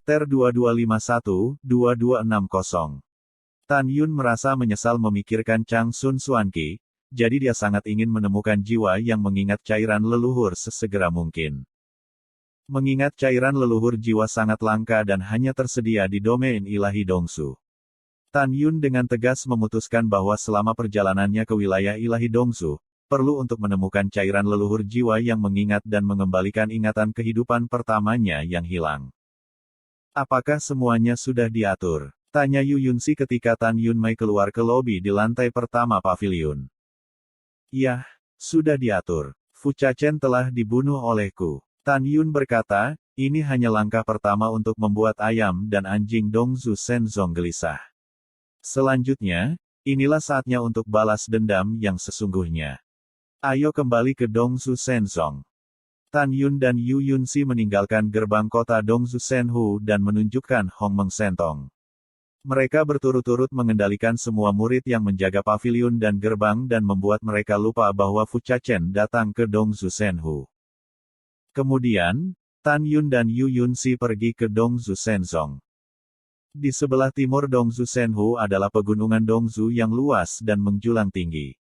Chapter 2251-2260. Tan Yun merasa menyesal memikirkan Chang Sun Xuanqi, jadi dia sangat ingin menemukan jiwa yang mengingat cairan leluhur sesegera mungkin. Mengingat cairan leluhur jiwa sangat langka dan hanya tersedia di domain ilahi Dongsu. Tan Yun dengan tegas memutuskan bahwa selama perjalanannya ke wilayah ilahi Dongsu, perlu untuk menemukan cairan leluhur jiwa yang mengingat dan mengembalikan ingatan kehidupan pertamanya yang hilang. Apakah semuanya sudah diatur? Tanya Yu Yunxi ketika Tan Yun Mei keluar ke lobi di lantai pertama pavilion. Yah, sudah diatur. Fu Chachen telah dibunuh olehku. Tan Yun berkata, ini hanya langkah pertama untuk membuat ayam dan anjing Dongzu Shenzong gelisah. Selanjutnya, inilah saatnya untuk balas dendam yang sesungguhnya. Ayo kembali ke Dongzu Shenzong. Tan Yun dan Yu Yunxi meninggalkan gerbang kota Dongzu Shenhu dan menunjukkan Hong Meng Sentong. Mereka berturut-turut mengendalikan semua murid yang menjaga pavilion dan gerbang dan membuat mereka lupa bahwa Fu Chachen datang ke Dongzu Shenhu. Kemudian, Tan Yun dan Yu Yunxi pergi ke Dongzu Shenzong. Di sebelah timur Dongzu Shenhu adalah pegunungan Dongzu yang luas dan menjulang tinggi.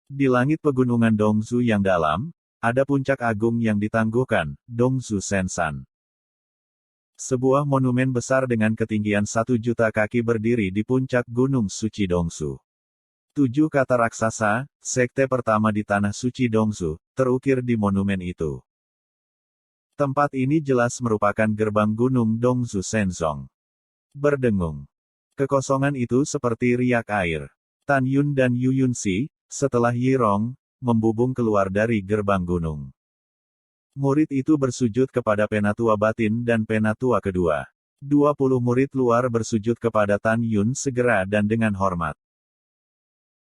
Di langit pegunungan Dongzu yang dalam, ada puncak agung yang ditangguhkan, Dongzu Shenshan. Sebuah monumen besar dengan ketinggian 1.000.000 kaki berdiri di puncak Gunung Suci Dongsu. 7 kata raksasa, sekte pertama di Tanah Suci Dongsu, terukir di monumen itu. Tempat ini jelas merupakan gerbang Gunung Dongzu Shenzong. Berdengung. Kekosongan itu seperti riak air. Tan Yun dan Yu Yunxi, setelah Yi Rong, membubung keluar dari gerbang gunung. Murid itu bersujud kepada penatua batin dan penatua kedua. 20 murid luar bersujud kepada Tan Yun segera dan dengan hormat.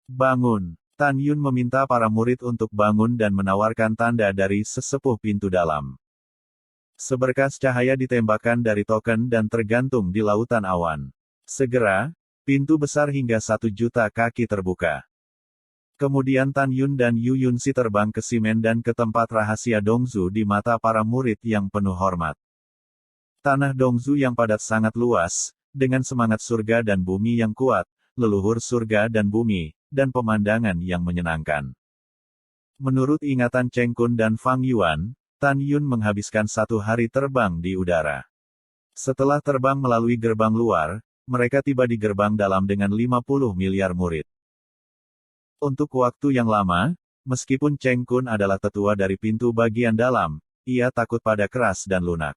Bangun. Tan Yun meminta para murid untuk bangun dan menawarkan tanda dari sesepuh pintu dalam. Seberkas cahaya ditembakkan dari token dan tergantung di lautan awan. Segera, pintu besar hingga 1.000.000 kaki terbuka. Kemudian Tan Yun dan Yu Yunxi terbang ke Simen dan ke tempat rahasia Dongzu di mata para murid yang penuh hormat. Tanah Dongzu yang padat sangat luas, dengan semangat surga dan bumi yang kuat, leluhur surga dan bumi, dan pemandangan yang menyenangkan. Menurut ingatan Cheng Kun dan Fang Yuan, Tan Yun menghabiskan 1 hari terbang di udara. Setelah terbang melalui gerbang luar, mereka tiba di gerbang dalam dengan 50 miliar murid. Untuk waktu yang lama, meskipun Cheng Kun adalah tetua dari pintu bagian dalam, ia takut pada keras dan lunak.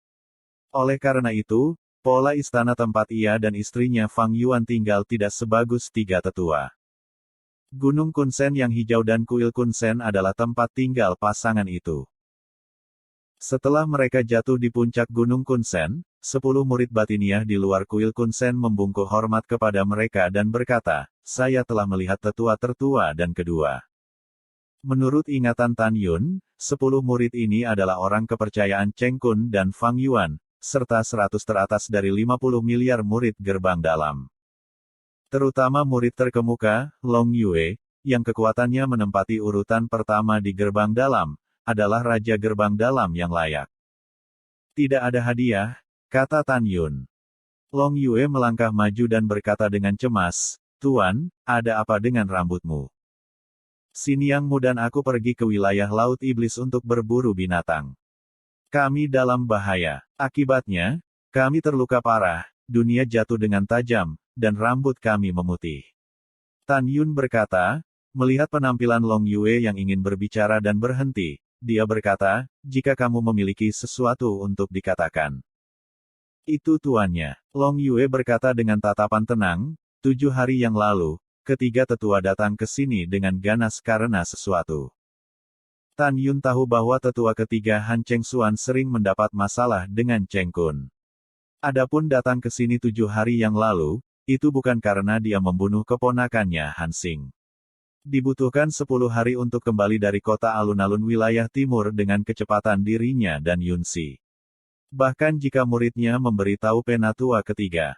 Oleh karena itu, pola istana tempat ia dan istrinya Fang Yuan tinggal tidak sebagus 3 tetua. Gunung Kunsen yang hijau dan kuil Kunsen adalah tempat tinggal pasangan itu. Setelah mereka jatuh di puncak Gunung Kunsen, 10 murid batiniah di luar kuil Kunsen membungkuk hormat kepada mereka dan berkata, saya telah melihat tetua tertua dan kedua. Menurut ingatan Tan Yun, 10 murid ini adalah orang kepercayaan Cheng Kun dan Fang Yuan, serta 100 teratas dari 50 miliar murid gerbang dalam. Terutama murid terkemuka, Long Yue, yang kekuatannya menempati urutan pertama di gerbang dalam, adalah raja gerbang dalam yang layak. Tidak ada hadiah, kata Tan Yun. Long Yue melangkah maju dan berkata dengan cemas, Tuan, ada apa dengan rambutmu? Xiniangmu dan aku pergi ke wilayah Laut Iblis untuk berburu binatang. Kami dalam bahaya. Akibatnya, kami terluka parah, dunia jatuh dengan tajam, dan rambut kami memutih. Tan Yun berkata, melihat penampilan Long Yue yang ingin berbicara dan berhenti, dia berkata, jika kamu memiliki sesuatu untuk dikatakan. Itu tuannya. Long Yue berkata dengan tatapan tenang, 7 hari yang lalu, ketiga tetua datang ke sini dengan ganas karena sesuatu. Tan Yun tahu bahwa tetua ketiga Han Cheng Xuan sering mendapat masalah dengan Cheng Kun. Adapun datang ke sini 7 hari yang lalu, itu bukan karena dia membunuh keponakannya Han Xing. Dibutuhkan 10 hari untuk kembali dari kota alun-alun wilayah timur dengan kecepatan dirinya dan Yunxi. Bahkan jika muridnya memberitahu penatua ketiga.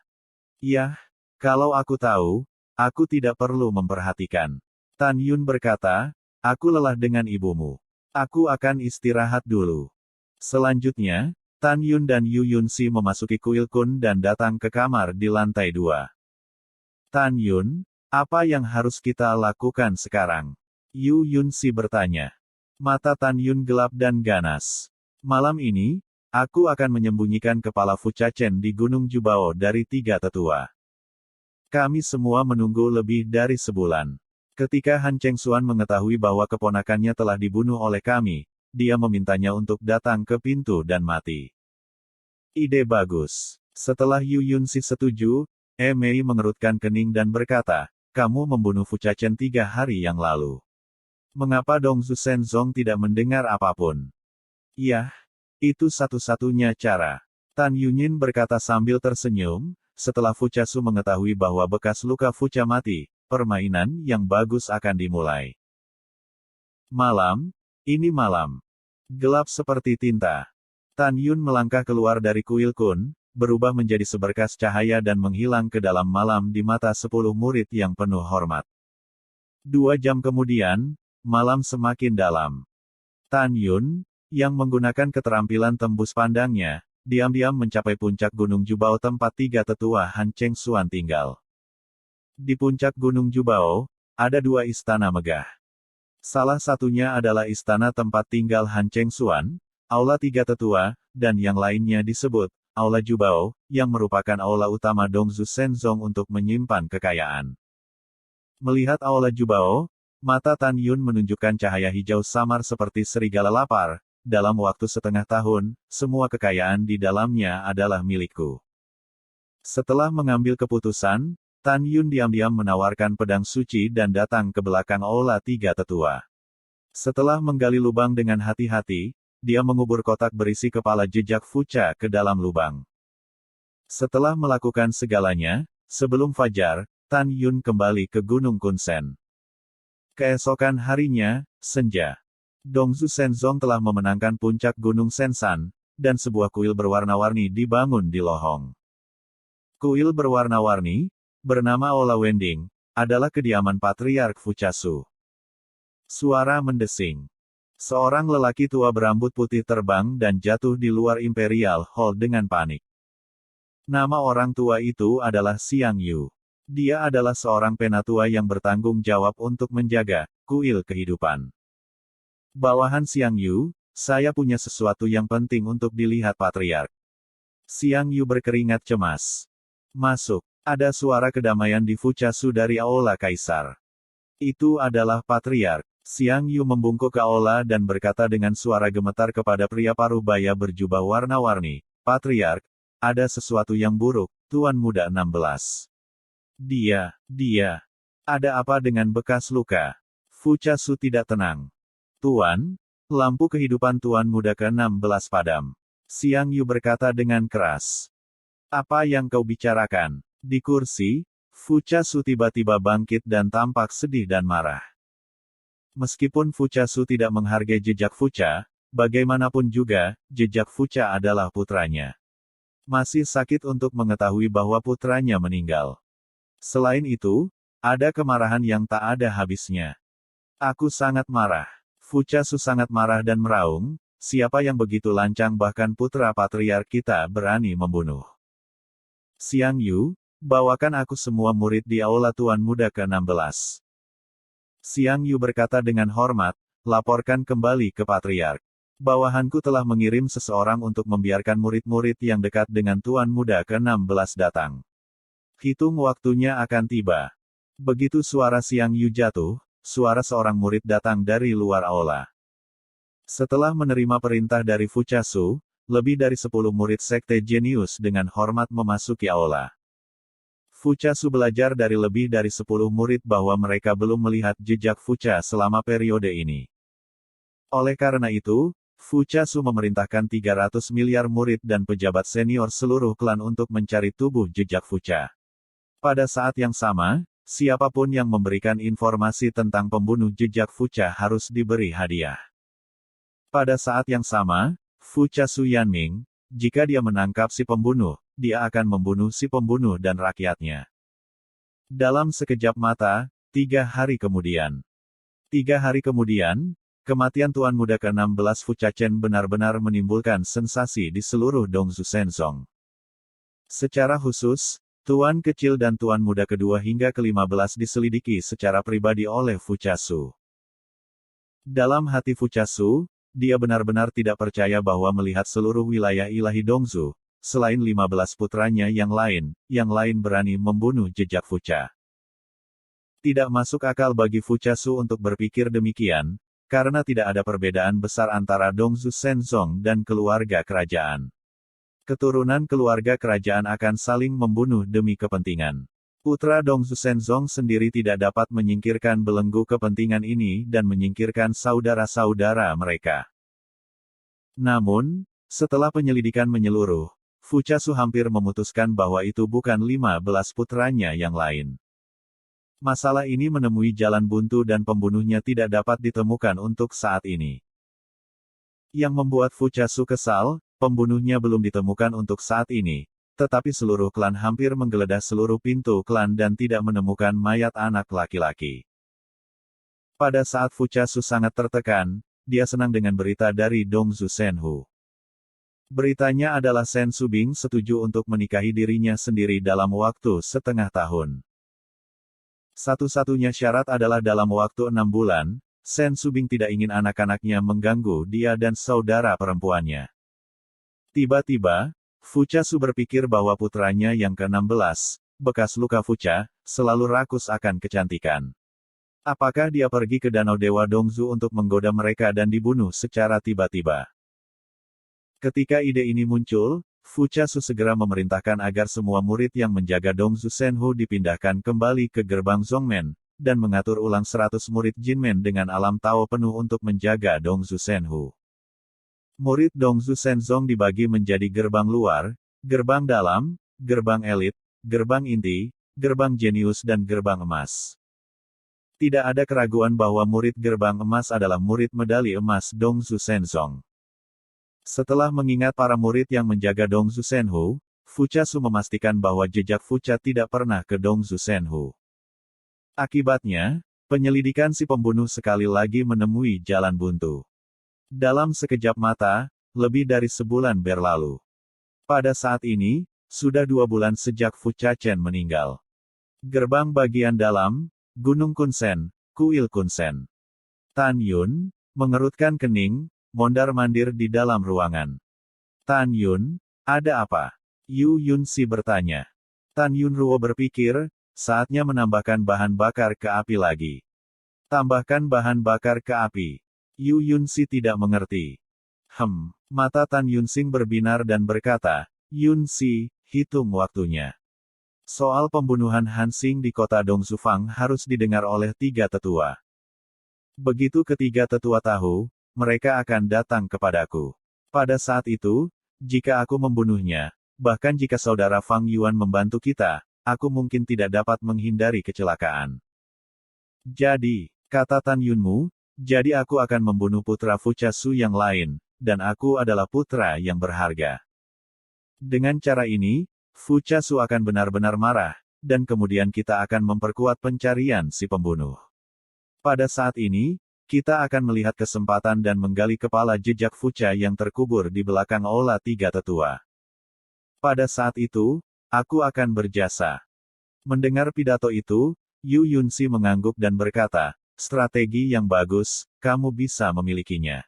Yah, kalau aku tahu, aku tidak perlu memperhatikan. Tan Yun berkata, aku lelah dengan ibumu. Aku akan istirahat dulu. Selanjutnya, Tan Yun dan Yu Yunxi memasuki kuil kun dan datang ke kamar di lantai 2. Tan Yun, apa yang harus kita lakukan sekarang? Yu Yunxi bertanya. Mata Tan Yun gelap dan ganas. Malam ini, aku akan menyembunyikan kepala Fuchachen di Gunung Jubao dari 3 tetua. Kami semua menunggu lebih dari sebulan. Ketika Han Chengxuan mengetahui bahwa keponakannya telah dibunuh oleh kami, dia memintanya untuk datang ke pintu dan mati. Ide bagus. Setelah Yu Yunxi setuju, Mei mengerutkan kening dan berkata, kamu membunuh Fuchachen 3 hari yang lalu. Mengapa Dongzu Shenzong tidak mendengar apapun? Yah, itu satu-satunya cara. Tan Yunyin berkata sambil tersenyum, setelah Fuchasu mengetahui bahwa bekas luka Fucha mati, permainan yang bagus akan dimulai. Malam, ini malam. Gelap seperti tinta. Tan Yun melangkah keluar dari kuil kun, berubah menjadi seberkas cahaya dan menghilang ke dalam malam di mata 10 murid yang penuh hormat. 2 jam kemudian, malam semakin dalam. Tan Yun, yang menggunakan keterampilan tembus pandangnya, diam-diam mencapai puncak Gunung Jubao tempat 3 tetua Han Chengxuan tinggal. Di puncak Gunung Jubao, ada 2 istana megah. Salah satunya adalah istana tempat tinggal Han Chengxuan, Aula 3 tetua, dan yang lainnya disebut Aula Jubao, yang merupakan aula utama Dongzu Shenzong untuk menyimpan kekayaan. Melihat Aula Jubao, mata Tan Yun menunjukkan cahaya hijau samar seperti serigala lapar. Dalam waktu setengah tahun, semua kekayaan di dalamnya adalah milikku. Setelah mengambil keputusan, Tan Yun diam-diam menawarkan pedang suci dan datang ke belakang aula 3 tetua. Setelah menggali lubang dengan hati-hati, dia mengubur kotak berisi kepala jejak Fucha ke dalam lubang. Setelah melakukan segalanya, sebelum fajar, Tan Yun kembali ke Gunung Kunsen. Keesokan harinya, senja. Dongzu Shenzong telah memenangkan puncak Gunung Sensan, dan sebuah kuil berwarna-warni dibangun di lohong. Kuil berwarna-warni, bernama Aula Wending, adalah kediaman Patriark Fuchasu. Suara mendesing. Seorang lelaki tua berambut putih terbang dan jatuh di luar Imperial Hall dengan panik. Nama orang tua itu adalah Xiang Yu. Dia adalah seorang penatua yang bertanggung jawab untuk menjaga kuil kehidupan. Bawahan Xiang Yu, saya punya sesuatu yang penting untuk dilihat Patriark. Xiang Yu berkeringat cemas. Masuk. Ada suara kedamaian di Fuchasu dari Aula Kaisar. Itu adalah Patriark. Xiang Yu membungkuk ke aula dan berkata dengan suara gemetar kepada pria parubaya berjubah warna-warni, Patriark, ada sesuatu yang buruk, Tuan Muda 16. Dia, ada apa dengan bekas luka? Fuchasu tidak tenang. Tuan, lampu kehidupan Tuan Muda ke-16 padam. Xiang Yu berkata dengan keras. Apa yang kau bicarakan? Di kursi, Fuchasu tiba-tiba bangkit dan tampak sedih dan marah. Meskipun Fuchasu tidak menghargai jejak Fucha, bagaimanapun juga, jejak Fucha adalah putranya. Masih sakit untuk mengetahui bahwa putranya meninggal. Selain itu, ada kemarahan yang tak ada habisnya. Aku sangat marah. Fuchasu sangat marah dan meraung, siapa yang begitu lancang bahkan putra patriark kita berani membunuh. Xiang Yu, bawakan aku semua murid di aula Tuan Muda ke-16. Xiang Yu berkata dengan hormat, laporkan kembali ke patriark. Bawahanku telah mengirim seseorang untuk membiarkan murid-murid yang dekat dengan Tuan Muda ke-16 datang. Hitung waktunya akan tiba. Begitu suara Xiang Yu jatuh, suara seorang murid datang dari luar aula. Setelah menerima perintah dari Fuchasu, lebih dari 10 murid sekte jenius dengan hormat memasuki aula. Fuchasu belajar dari lebih dari 10 murid bahwa mereka belum melihat jejak Fucha selama periode ini. Oleh karena itu, Fuchasu memerintahkan 300 miliar murid dan pejabat senior seluruh klan untuk mencari tubuh jejak Fucha. Pada saat yang sama, siapapun yang memberikan informasi tentang pembunuh jejak Fucha harus diberi hadiah. Pada saat yang sama, Fuchasu Yanming, jika dia menangkap si pembunuh, dia akan membunuh si pembunuh dan rakyatnya. Dalam sekejap mata, 3 hari kemudian. 3 hari kemudian, kematian Tuan Muda ke-16 Fu Chachen benar-benar menimbulkan sensasi di seluruh Dongzu Shenzong. Secara khusus, Tuan Kecil dan Tuan Muda kedua hingga ke-15 diselidiki secara pribadi oleh Fu Chasu. Dalam hati Fu Chasu, dia benar-benar tidak percaya bahwa melihat seluruh wilayah ilahi Dongzu, selain 15 putranya yang lain berani membunuh jejak Fu Cha. Tidak masuk akal bagi Fu Chasu untuk berpikir demikian, karena tidak ada perbedaan besar antara Dongzu Shenzong dan keluarga kerajaan. Keturunan keluarga kerajaan akan saling membunuh demi kepentingan. Putra Dongzu Shenzong sendiri tidak dapat menyingkirkan belenggu kepentingan ini dan menyingkirkan saudara-saudara mereka. Namun, setelah penyelidikan menyeluruh, Fu Chasu hampir memutuskan bahwa itu bukan 15 putranya yang lain. Masalah ini menemui jalan buntu dan pembunuhnya tidak dapat ditemukan untuk saat ini. Yang membuat Fu Chasu kesal, pembunuhnya belum ditemukan untuk saat ini, tetapi seluruh klan hampir menggeledah seluruh pintu klan dan tidak menemukan mayat anak laki-laki. Pada saat Fu Chasu sangat tertekan, dia senang dengan berita dari Dongzu Shenhu. Beritanya adalah Shen Subing setuju untuk menikahi dirinya sendiri dalam waktu setengah tahun. Satu-satunya syarat adalah dalam waktu 6 bulan, Shen Subing tidak ingin anak-anaknya mengganggu dia dan saudara perempuannya. Tiba-tiba, Fu Chasu berpikir bahwa putranya yang ke-16, bekas luka Fu Cha, selalu rakus akan kecantikan. Apakah dia pergi ke Danau Dewa Dongzu untuk menggoda mereka dan dibunuh secara tiba-tiba? Ketika ide ini muncul, Fu Chasu segera memerintahkan agar semua murid yang menjaga Dongzu Shenhu dipindahkan kembali ke gerbang Zongmen, dan mengatur ulang 100 murid Jinmen dengan alam Tao penuh untuk menjaga Dongzu Shenhu. Murid Dongzu Shenzong dibagi menjadi gerbang luar, gerbang dalam, gerbang elit, gerbang inti, gerbang jenius dan gerbang emas. Tidak ada keraguan bahwa murid gerbang emas adalah murid medali emas Dongzu Shenzong. Setelah mengingat para murid yang menjaga Dongzu Shenhu, Fu Chasu memastikan bahwa jejak Fu Cha tidak pernah ke Dongzu Shenhu. Akibatnya, penyelidikan si pembunuh sekali lagi menemui jalan buntu. Dalam sekejap mata, lebih dari sebulan berlalu. Pada saat ini, sudah 2 bulan sejak Fu Chachen meninggal. Gerbang bagian dalam, Gunung Kunsen, Kuil Kunsen. Tan Yun, mengerutkan kening, mondar-mandir di dalam ruangan. Tan Yun, ada apa? Yu Yunxi bertanya. Tan Yun Ruo berpikir, saatnya menambahkan bahan bakar ke api lagi. Tambahkan bahan bakar ke api. Yu Yunxi tidak mengerti. Mata Tan Yunsing berbinar dan berkata, Yunxi, hitung waktunya. Soal pembunuhan Hansing di kota Dongzufang harus didengar oleh 3 tetua. Begitu ketiga tetua tahu, mereka akan datang kepadaku. Pada saat itu, jika aku membunuhnya, bahkan jika saudara Fang Yuan membantu kita, aku mungkin tidak dapat menghindari kecelakaan. Jadi, kata Tan Yunmu, jadi aku akan membunuh putra Fu Chasu yang lain, dan aku adalah putra yang berharga. Dengan cara ini, Fu Chasu akan benar-benar marah, dan kemudian kita akan memperkuat pencarian si pembunuh. Pada saat ini, kita akan melihat kesempatan dan menggali kepala jejak Fu Cha yang terkubur di belakang aula 3 tetua. Pada saat itu, aku akan berjasa. Mendengar pidato itu, Yu Yunxi mengangguk dan berkata, strategi yang bagus, kamu bisa memilikinya.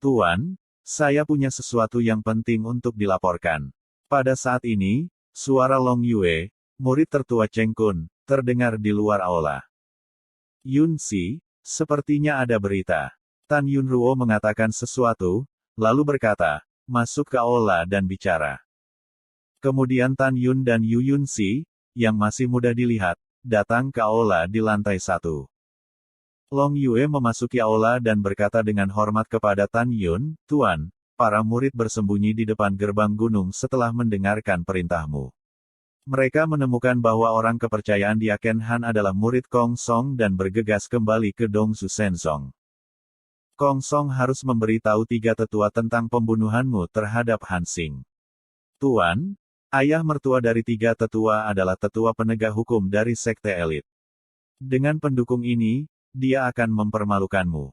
Tuan, saya punya sesuatu yang penting untuk dilaporkan. Pada saat ini, suara Long Yue, murid tertua Cheng Kun, terdengar di luar aula. Yunxi, sepertinya ada berita. Tan Yunruo mengatakan sesuatu, lalu berkata, masuk ke aula dan bicara. Kemudian Tan Yun dan Yu Yunxi, yang masih mudah dilihat, datang ke aula di lantai 1. Long Yue memasuki aula dan berkata dengan hormat kepada Tan Yun, Tuan, para murid bersembunyi di depan gerbang gunung setelah mendengarkan perintahmu. Mereka menemukan bahwa orang kepercayaan Diaken Han adalah murid Kong Song dan bergegas kembali ke Dongzu Shenzong. Kong Song harus memberitahu 3 tetua tentang pembunuhanmu terhadap Hansing. Tuan, ayah mertua dari 3 tetua adalah tetua penegak hukum dari sekte elit. Dengan pendukung ini, dia akan mempermalukanmu.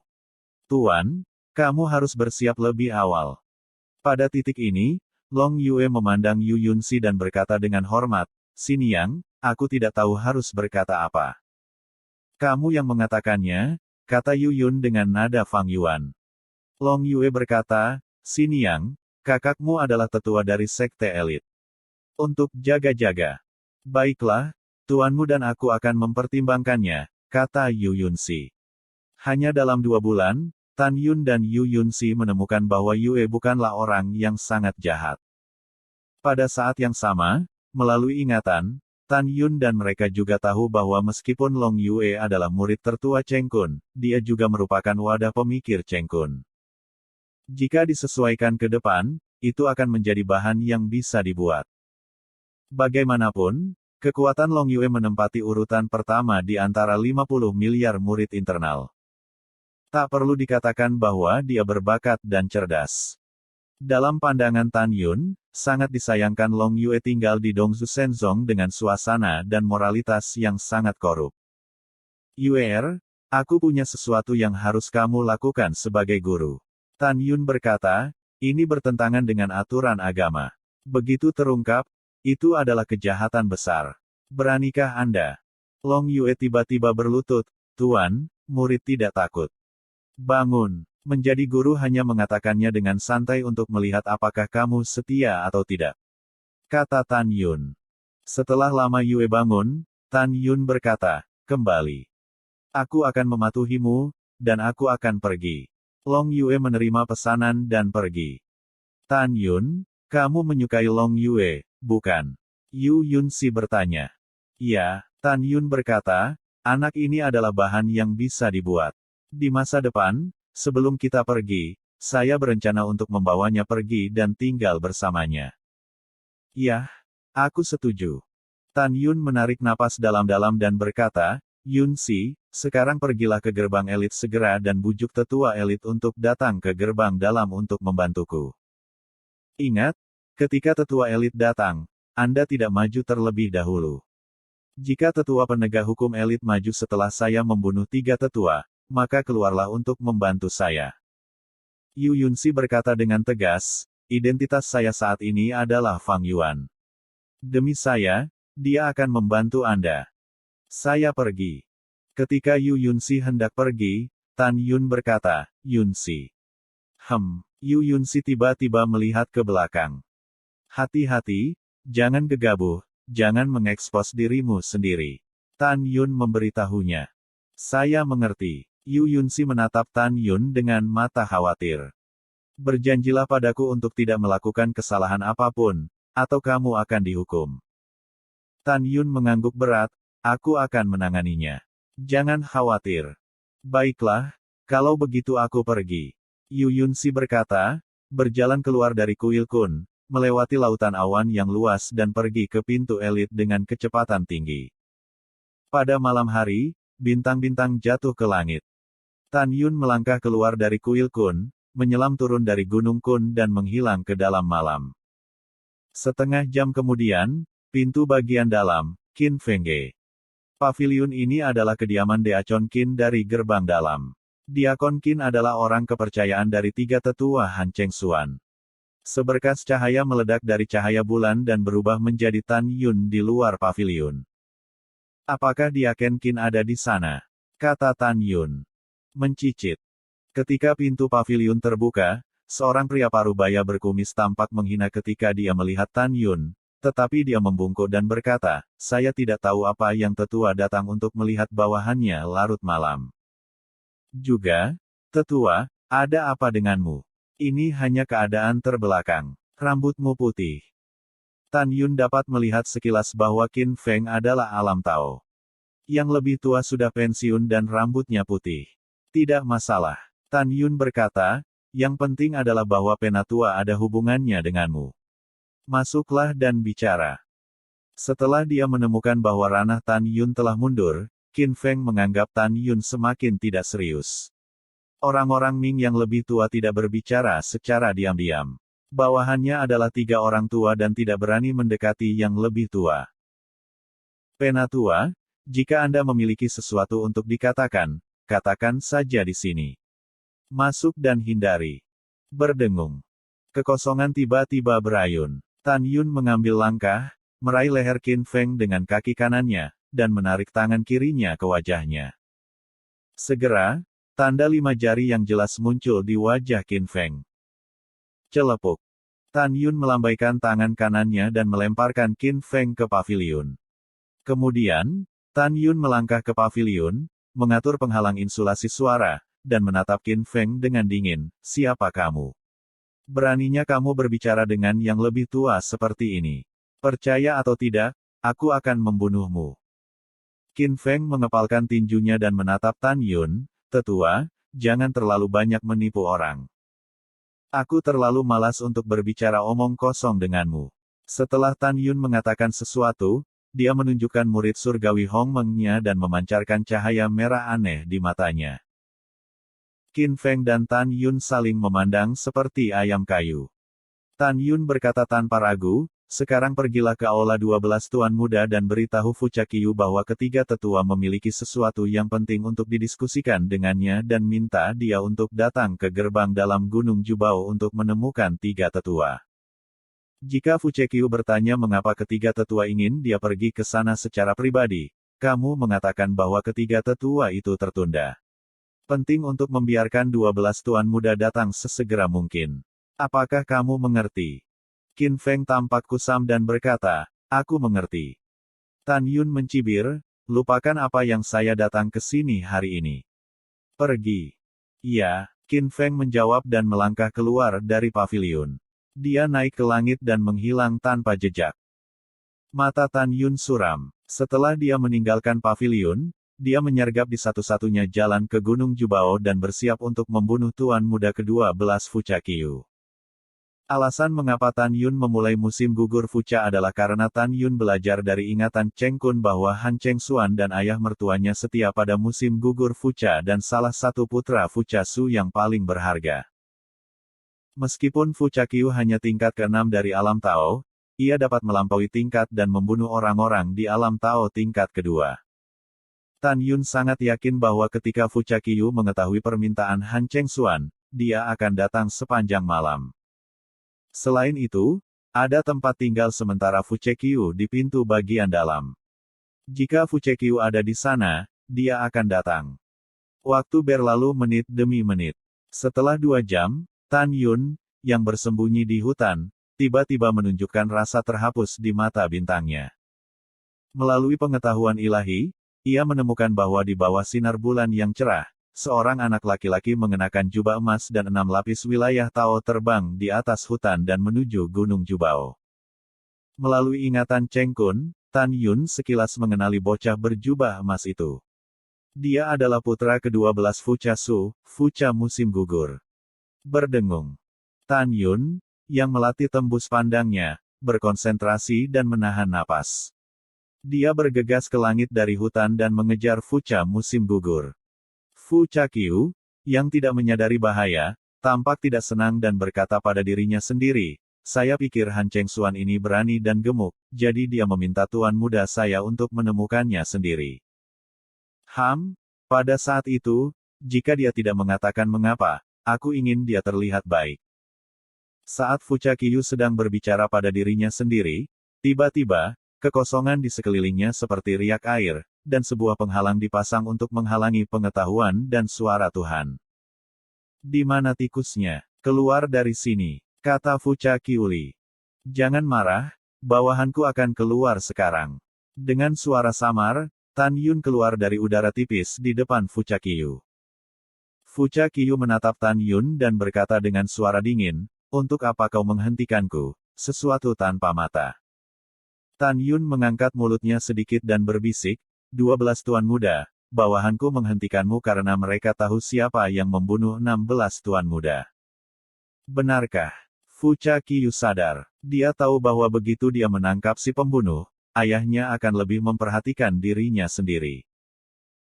Tuan, kamu harus bersiap lebih awal. Pada titik ini, Long Yue memandang Yu Yunxi dan berkata dengan hormat, Xin Yang, aku tidak tahu harus berkata apa. Kamu yang mengatakannya, kata Yu Yun dengan nada Fang Yuan. Long Yue berkata, Xin Yang, kakakmu adalah tetua dari sekte elit. Untuk jaga-jaga. Baiklah, tuanmu dan aku akan mempertimbangkannya, kata Yu Yunxi. Hanya dalam 2 bulan, Tan Yun dan Yu Yunxi menemukan bahwa Yue bukanlah orang yang sangat jahat. Pada saat yang sama, melalui ingatan, Tan Yun dan mereka juga tahu bahwa meskipun Long Yue adalah murid tertua Cheng Kun, dia juga merupakan wadah pemikir Cheng Kun. Jika disesuaikan ke depan, itu akan menjadi bahan yang bisa dibuat. Bagaimanapun, kekuatan Long Yue menempati urutan pertama di antara 50 miliar murid internal. Tak perlu dikatakan bahwa dia berbakat dan cerdas. Dalam pandangan Tan Yun, sangat disayangkan Long Yue tinggal di Dongzu Shenzong dengan suasana dan moralitas yang sangat korup. Yue, aku punya sesuatu yang harus kamu lakukan sebagai guru. Tan Yun berkata, ini bertentangan dengan aturan agama. Begitu terungkap, itu adalah kejahatan besar. Beranikah Anda? Long Yue tiba-tiba berlutut, Tuan, murid tidak takut. Bangun. Menjadi guru hanya mengatakannya dengan santai untuk melihat apakah kamu setia atau tidak. Kata Tan Yun. Setelah lama Yue bangun, Tan Yun berkata, kembali. Aku akan mematuhimu, dan aku akan pergi. Long Yue menerima pesanan dan pergi. Tan Yun, kamu menyukai Long Yue, bukan? Yu Yunxi bertanya. Ya, Tan Yun berkata, anak ini adalah bahan yang bisa dibuat. Di masa depan, sebelum kita pergi, saya berencana untuk membawanya pergi dan tinggal bersamanya. Yah, aku setuju. Tan Yun menarik napas dalam-dalam dan berkata, Yunxi, sekarang pergilah ke gerbang elit segera dan bujuk tetua elit untuk datang ke gerbang dalam untuk membantuku. Ingat, ketika tetua elit datang, Anda tidak maju terlebih dahulu. Jika tetua penegak hukum elit maju setelah saya membunuh 3 tetua, maka keluarlah untuk membantu saya. Yu Yunxi berkata dengan tegas, identitas saya saat ini adalah Fang Yuan. Demi saya, dia akan membantu Anda. Saya pergi. Ketika Yu Yunxi hendak pergi, Tan Yun berkata, Yunxi. Yu Yunxi tiba-tiba melihat ke belakang. Hati-hati, jangan gegabah, jangan mengekspos dirimu sendiri. Tan Yun memberitahunya. Saya mengerti. Yu Yunxi menatap Tan Yun dengan mata khawatir. Berjanjilah padaku untuk tidak melakukan kesalahan apapun, atau kamu akan dihukum. Tan Yun mengangguk berat, aku akan menanganinya. Jangan khawatir. Baiklah, kalau begitu aku pergi. Yu Yunxi berkata, berjalan keluar dari kuil Kun, melewati lautan awan yang luas dan pergi ke pintu elit dengan kecepatan tinggi. Pada malam hari, bintang-bintang jatuh ke langit. Tan Yun melangkah keluar dari kuil Kun, menyelam turun dari gunung Kun dan menghilang ke dalam malam. Setengah jam kemudian, pintu bagian dalam, Qin Fengge. Paviliun ini adalah kediaman Deacon Qin dari gerbang dalam. Diakon Qin adalah orang kepercayaan dari 3 tetua Han Cheng Xuan. Seberkas cahaya meledak dari cahaya bulan dan berubah menjadi Tan Yun di luar paviliun. Apakah Diakon Qin ada di sana? Kata Tan Yun. Mencicit. Ketika pintu paviliun terbuka, seorang pria parubaya berkumis tampak menghina ketika dia melihat Tan Yun, tetapi dia membungkuk dan berkata, saya tidak tahu apa yang tetua datang untuk melihat bawahannya larut malam. Juga, tetua, ada apa denganmu? Ini hanya keadaan terbelakang. Rambutmu putih. Tan Yun dapat melihat sekilas bahwa Qin Feng adalah alam Tao. Yang lebih tua sudah pensiun dan rambutnya putih. Tidak masalah. Tan Yun berkata, yang penting adalah bahwa penatua ada hubungannya denganmu. Masuklah dan bicara. Setelah dia menemukan bahwa ranah Tan Yun telah mundur, Qin Feng menganggap Tan Yun semakin tidak serius. Orang-orang Ming yang lebih tua tidak berbicara secara diam-diam. Bawahannya adalah 3 orang tua dan tidak berani mendekati yang lebih tua. Penatua, jika Anda memiliki sesuatu untuk dikatakan, katakan saja di sini. Masuk dan hindari. Berdengung. Kekosongan tiba-tiba berayun. Tan Yun mengambil langkah, meraih leher Qin Feng dengan kaki kanannya, dan menarik tangan kirinya ke wajahnya. Segera, tanda 5 jari yang jelas muncul di wajah Qin Feng. Celepuk. Tan Yun melambaikan tangan kanannya dan melemparkan Qin Feng ke paviliun. Kemudian, Tan Yun melangkah ke paviliun, mengatur penghalang insulasi suara, dan menatap Qin Feng dengan dingin, "Siapa kamu? Beraninya kamu berbicara dengan yang lebih tua seperti ini? Percaya atau tidak, aku akan membunuhmu." Qin Feng mengepalkan tinjunya dan menatap Tan Yun, "Tetua, jangan terlalu banyak menipu orang. Aku terlalu malas untuk berbicara omong kosong denganmu." Setelah Tan Yun mengatakan sesuatu, dia menunjukkan murid surgawi Hong Meng-nya dan memancarkan cahaya merah aneh di matanya. Qin Feng dan Tan Yun saling memandang seperti ayam kayu. Tan Yun berkata tanpa ragu, "Sekarang pergilah ke Aula 12 Tuan Muda dan beritahu Fu Chaqiyu bahwa ketiga tetua memiliki sesuatu yang penting untuk didiskusikan dengannya dan minta dia untuk datang ke gerbang dalam Gunung Jubao untuk menemukan tiga tetua." Jika Fu Chaqiyu bertanya mengapa ketiga tetua ingin dia pergi ke sana secara pribadi, kamu mengatakan bahwa ketiga tetua itu tertunda. Penting untuk membiarkan 12 tuan muda datang sesegera mungkin. Apakah kamu mengerti? Qin Feng tampak kusam dan berkata, "Aku mengerti." Tan Yun mencibir, "Lupakan apa yang saya datang ke sini hari ini. Pergi." "Iya," Qin Feng menjawab dan melangkah keluar dari paviliun. Dia naik ke langit dan menghilang tanpa jejak. Mata Tan Yun suram. Setelah dia meninggalkan paviliun, dia menyergap di satu-satunya jalan ke Gunung Jubao dan bersiap untuk membunuh Tuan Muda ke-12 Fu Chaqiyu. Alasan mengapa Tan Yun memulai musim gugur Fucha adalah karena Tan Yun belajar dari ingatan Cheng Kun bahwa Han Cheng Xuan dan ayah mertuanya setia pada musim gugur Fucha dan salah satu putra Fucha Su yang paling berharga. Meskipun Fu Chaqiyu hanya tingkat ke-6 dari alam Tao, ia dapat melampaui tingkat dan membunuh orang-orang di alam Tao tingkat kedua. Tan Yun sangat yakin bahwa ketika Fu Chaqiyu mengetahui permintaan Han Cheng Xuan, dia akan datang sepanjang malam. Selain itu, ada tempat tinggal sementara Fu Chaqiyu di pintu bagian dalam. Jika Fu Chaqiyu ada di sana, dia akan datang. Waktu berlalu menit demi menit. Setelah 2 jam, Tan Yun, yang bersembunyi di hutan, tiba-tiba menunjukkan rasa terhapus di mata bintangnya. Melalui pengetahuan ilahi, ia menemukan bahwa di bawah sinar bulan yang cerah, seorang anak laki-laki mengenakan jubah emas dan 6 lapis wilayah Tao terbang di atas hutan dan menuju Gunung Jubao. Melalui ingatan Cheng Kun, Tan Yun sekilas mengenali bocah berjubah emas itu. Dia adalah putra ke-12 Fucha Su, Fucha musim gugur. Berdengung. Tan Yun, yang melatih tembus pandangnya, berkonsentrasi dan menahan napas. Dia bergegas ke langit dari hutan dan mengejar Fucha musim gugur. Fu Chaqiyu, yang tidak menyadari bahaya, tampak tidak senang dan berkata pada dirinya sendiri, "Saya pikir Han Cheng Xuan ini berani dan gemuk, jadi dia meminta tuan muda saya untuk menemukannya sendiri." Pada saat itu, jika dia tidak mengatakan mengapa, aku ingin dia terlihat baik. Saat Fu Chaqiyu sedang berbicara pada dirinya sendiri, tiba-tiba, kekosongan di sekelilingnya seperti riak air, dan sebuah penghalang dipasang untuk menghalangi pengetahuan dan suara Tuhan. "Di mana tikusnya? Keluar dari sini," kata Fu Chaqiyu. "Jangan marah, bawahanku akan keluar sekarang." Dengan suara samar, Tan Yun keluar dari udara tipis di depan Fu Chaqiyu. Fu Chaqiyu menatap Tan Yun dan berkata dengan suara dingin, "Untuk apa kau menghentikanku? Sesuatu tanpa mata." Tan Yun mengangkat mulutnya sedikit dan berbisik, "12 tuan muda, bawahanku menghentikanmu karena mereka tahu siapa yang membunuh 16 tuan muda." Benarkah? Fu Chaqiyu sadar. Dia tahu bahwa begitu dia menangkap si pembunuh, ayahnya akan lebih memperhatikan dirinya sendiri.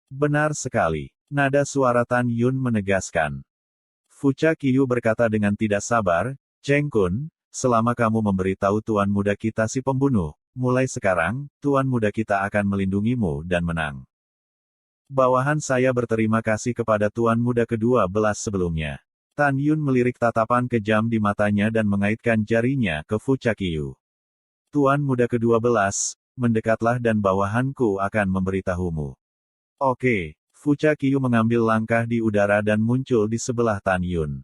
"Benar sekali." Nada suara Tan Yun menegaskan. Fu Chaqiyu berkata dengan tidak sabar, "Cheng Kun, selama kamu memberitahu tuan muda kita si pembunuh, mulai sekarang, tuan muda kita akan melindungimu dan menang." Bawahan saya berterima kasih kepada Tuan Muda ke-12 sebelumnya. Tan Yun melirik tatapan kejam di matanya dan mengaitkan jarinya ke Fu Chaqiyu. Tuan Muda ke-12, mendekatlah dan bawahanku akan memberitahumu. Oke, Fu Chaqiyu mengambil langkah di udara dan muncul di sebelah Tan Yun.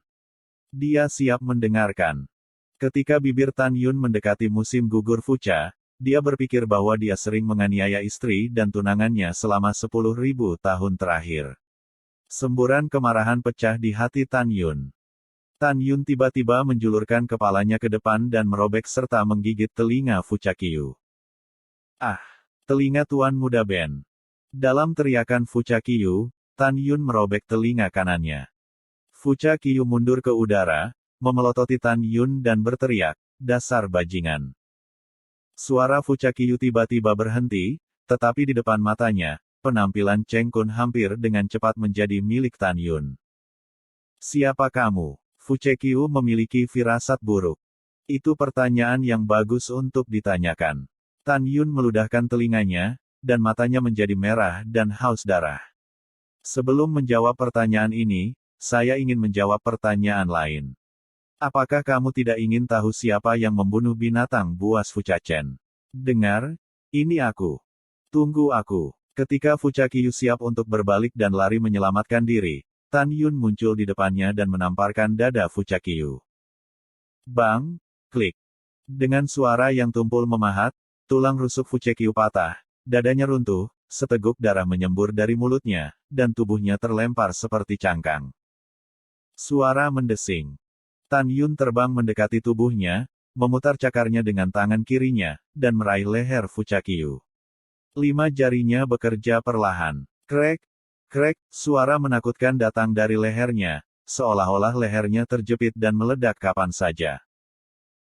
Dia siap mendengarkan. Ketika bibir Tan Yun mendekati musim gugur Fucha, dia berpikir bahwa dia sering menganiaya istri dan tunangannya selama 10.000 tahun terakhir. Semburan kemarahan pecah di hati Tan Yun. Tan Yun tiba-tiba menjulurkan kepalanya ke depan dan merobek serta menggigit telinga Fu Chaqiyu. Ah! Telinga Tuan Muda Ben. Dalam teriakan Fu Chaqiyu, Tan Yun merobek telinga kanannya. Fu Chaqiyu mundur ke udara, memelototi Tan Yun dan berteriak, "Dasar bajingan." Suara Fu Chaqiyu tiba-tiba berhenti, tetapi di depan matanya, penampilan Cheng Kun hampir dengan cepat menjadi milik Tan Yun. "Siapa kamu?" Fu Chaqiyu memiliki firasat buruk. Itu pertanyaan yang bagus untuk ditanyakan. Tan Yun meludahkan telinganya, dan matanya menjadi merah dan haus darah. Sebelum menjawab pertanyaan ini, saya ingin menjawab pertanyaan lain. Apakah kamu tidak ingin tahu siapa yang membunuh binatang buas Fuchachen? Dengar, ini aku. Tunggu aku. Ketika Fu Chaqiyu siap untuk berbalik dan lari menyelamatkan diri, Tan Yun muncul di depannya dan menamparkan dada Fu Chaqiyu. Bang! Klik. Dengan suara yang tumpul memahat, tulang rusuk Fu Chaqiyu patah, dadanya runtuh, seteguk darah menyembur dari mulutnya, dan tubuhnya terlempar seperti cangkang. Suara mendesing. Tan Yun terbang mendekati tubuhnya, memutar cakarnya dengan tangan kirinya, dan meraih leher Fu Chaqiyu. 5 jarinya bekerja perlahan. Krek, krek, suara menakutkan datang dari lehernya, seolah-olah lehernya terjepit dan meledak kapan saja.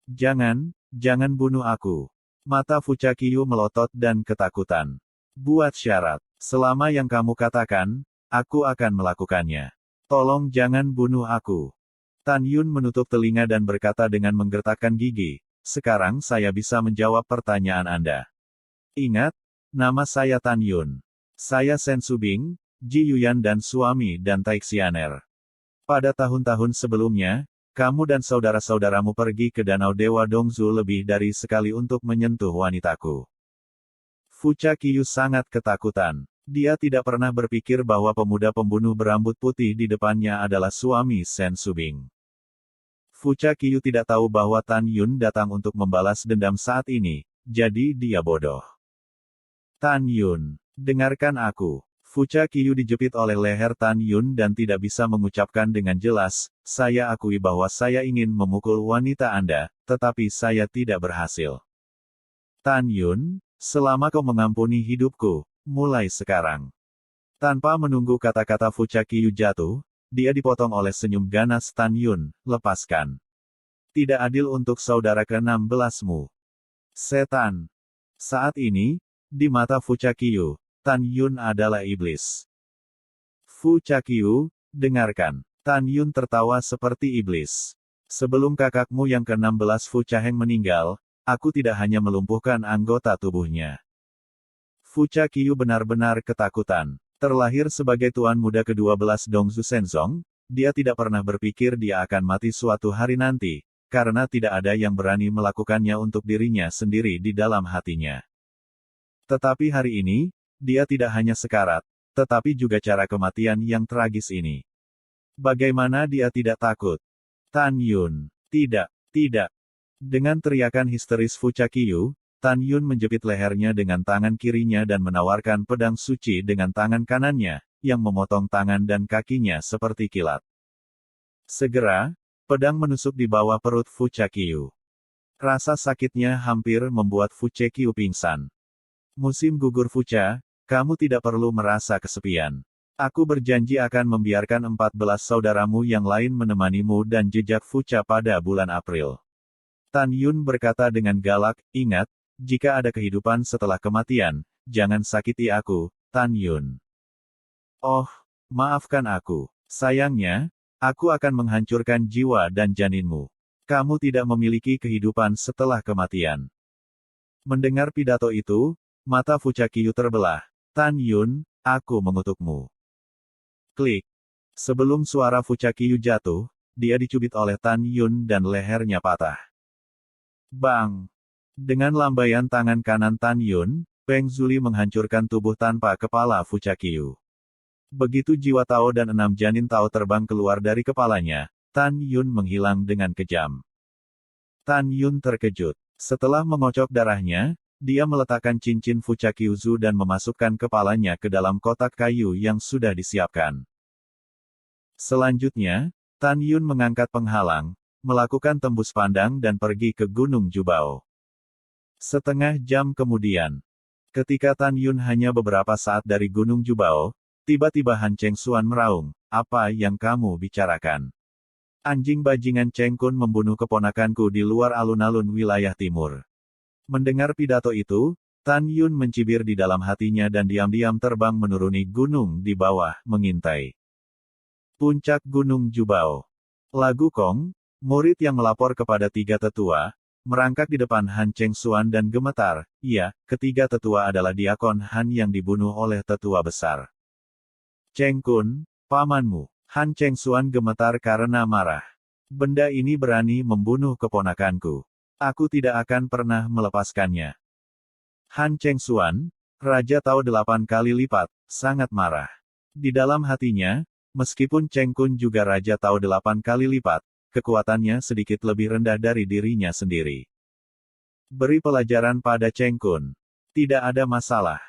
Jangan bunuh aku. Mata Fu Chaqiyu melotot dan ketakutan. Buat syarat. Selama yang kamu katakan, aku akan melakukannya. Tolong jangan bunuh aku. Tan Yun menutup telinga dan berkata dengan menggertakkan gigi, "Sekarang saya bisa menjawab pertanyaan Anda. Ingat, nama saya Tan Yun. Saya Sen Subing, Ji Yuyan dan suami dan Taixianer. Pada tahun-tahun sebelumnya, kamu dan saudara-saudaramu pergi ke Danau Dewa Dongzu lebih dari sekali untuk menyentuh wanitaku." Fu Chaqiyu sangat ketakutan. Dia tidak pernah berpikir bahwa pemuda pembunuh berambut putih di depannya adalah suami Sen Subing. Fu Chaqiyu tidak tahu bahwa Tan Yun datang untuk membalas dendam saat ini, jadi dia bodoh. Tan Yun, dengarkan aku. Fu Chaqiyu dijepit oleh leher Tan Yun dan tidak bisa mengucapkan dengan jelas, "Saya akui bahwa saya ingin memukul wanita Anda, tetapi saya tidak berhasil." Tan Yun, selama kau mengampuni hidupku, mulai sekarang. Tanpa menunggu kata-kata Fu Chaqiyu jatuh, dia dipotong oleh senyum ganas Tan Yun, "Lepaskan. Tidak adil untuk saudara ke-16-mu. Setan." Saat ini, di mata Fu Chaqiyu, Tan Yun adalah iblis. Fu Chaqiyu, dengarkan. Tan Yun tertawa seperti iblis. "Sebelum kakakmu yang ke-16 Fu Chaheng meninggal, aku tidak hanya melumpuhkan anggota tubuhnya." Fu Chaqiyu benar-benar ketakutan. Terlahir sebagai tuan muda ke-12 Dongzu Shenzong, dia tidak pernah berpikir dia akan mati suatu hari nanti, karena tidak ada yang berani melakukannya untuk dirinya sendiri di dalam hatinya. Tetapi hari ini, dia tidak hanya sekarat, tetapi juga cara kematian yang tragis ini. Bagaimana dia tidak takut? Tan Yun, tidak. Dengan teriakan histeris Fu Chaqiyu, Tan Yun menjepit lehernya dengan tangan kirinya dan menawarkan pedang suci dengan tangan kanannya, yang memotong tangan dan kakinya seperti kilat. Segera, pedang menusuk di bawah perut Fu Chaqiyu. Rasa sakitnya hampir membuat Fu Chaqiyu pingsan. "Musim gugur Fucha, kamu tidak perlu merasa kesepian. Aku berjanji akan membiarkan 14 saudaramu yang lain menemanimu dan jejak Fucha pada bulan April." Tan Yun berkata dengan galak, "Ingat, jika ada kehidupan setelah kematian, jangan sakiti aku, Tan Yun." "Oh, maafkan aku. Sayangnya, aku akan menghancurkan jiwa dan janinmu. Kamu tidak memiliki kehidupan setelah kematian." Mendengar pidato itu, mata Fu Chaqiyu terbelah. "Tan Yun, aku mengutukmu. Klik. Sebelum suara Fuchakiyu jatuh, dia dicubit oleh Tan Yun dan lehernya patah. Bang! Dengan lambaian tangan kanan Tan Yun, Peng Zuli menghancurkan tubuh tanpa kepala Fuchakiyu. Begitu jiwa Tao dan 6 janin Tao terbang keluar dari kepalanya, Tan Yun menghilang dengan kejam. Tan Yun terkejut. Setelah mengocok darahnya, dia meletakkan cincin Fuchakiuzu dan memasukkan kepalanya ke dalam kotak kayu yang sudah disiapkan. Selanjutnya, Tan Yun mengangkat penghalang, melakukan tembus pandang dan pergi ke Gunung Jubao. Setengah jam kemudian, ketika Tan Yun hanya beberapa saat dari Gunung Jubao, tiba-tiba Han Cheng Xuan meraung, "Apa yang kamu bicarakan? Anjing bajingan Cheng Kun membunuh keponakanku di luar alun-alun wilayah timur." Mendengar pidato itu, Tan Yun mencibir di dalam hatinya dan diam-diam terbang menuruni gunung di bawah, mengintai. Puncak Gunung Jubao. Lagu Kong, murid yang melapor kepada 3 tetua, merangkak di depan Han Cheng Xuan dan gemetar. Iya, ketiga tetua adalah diakon Han yang dibunuh oleh tetua besar. Cheng Kun, pamanmu. Han Cheng Xuan gemetar karena marah. Benda ini berani membunuh keponakanku. Aku tidak akan pernah melepaskannya. Han Cheng Xuan, Raja Tao 8 kali lipat, sangat marah. Di dalam hatinya, meskipun Cheng Kun juga Raja Tao 8 kali lipat, kekuatannya sedikit lebih rendah dari dirinya sendiri. Beri pelajaran pada Cheng Kun. Tidak ada masalah.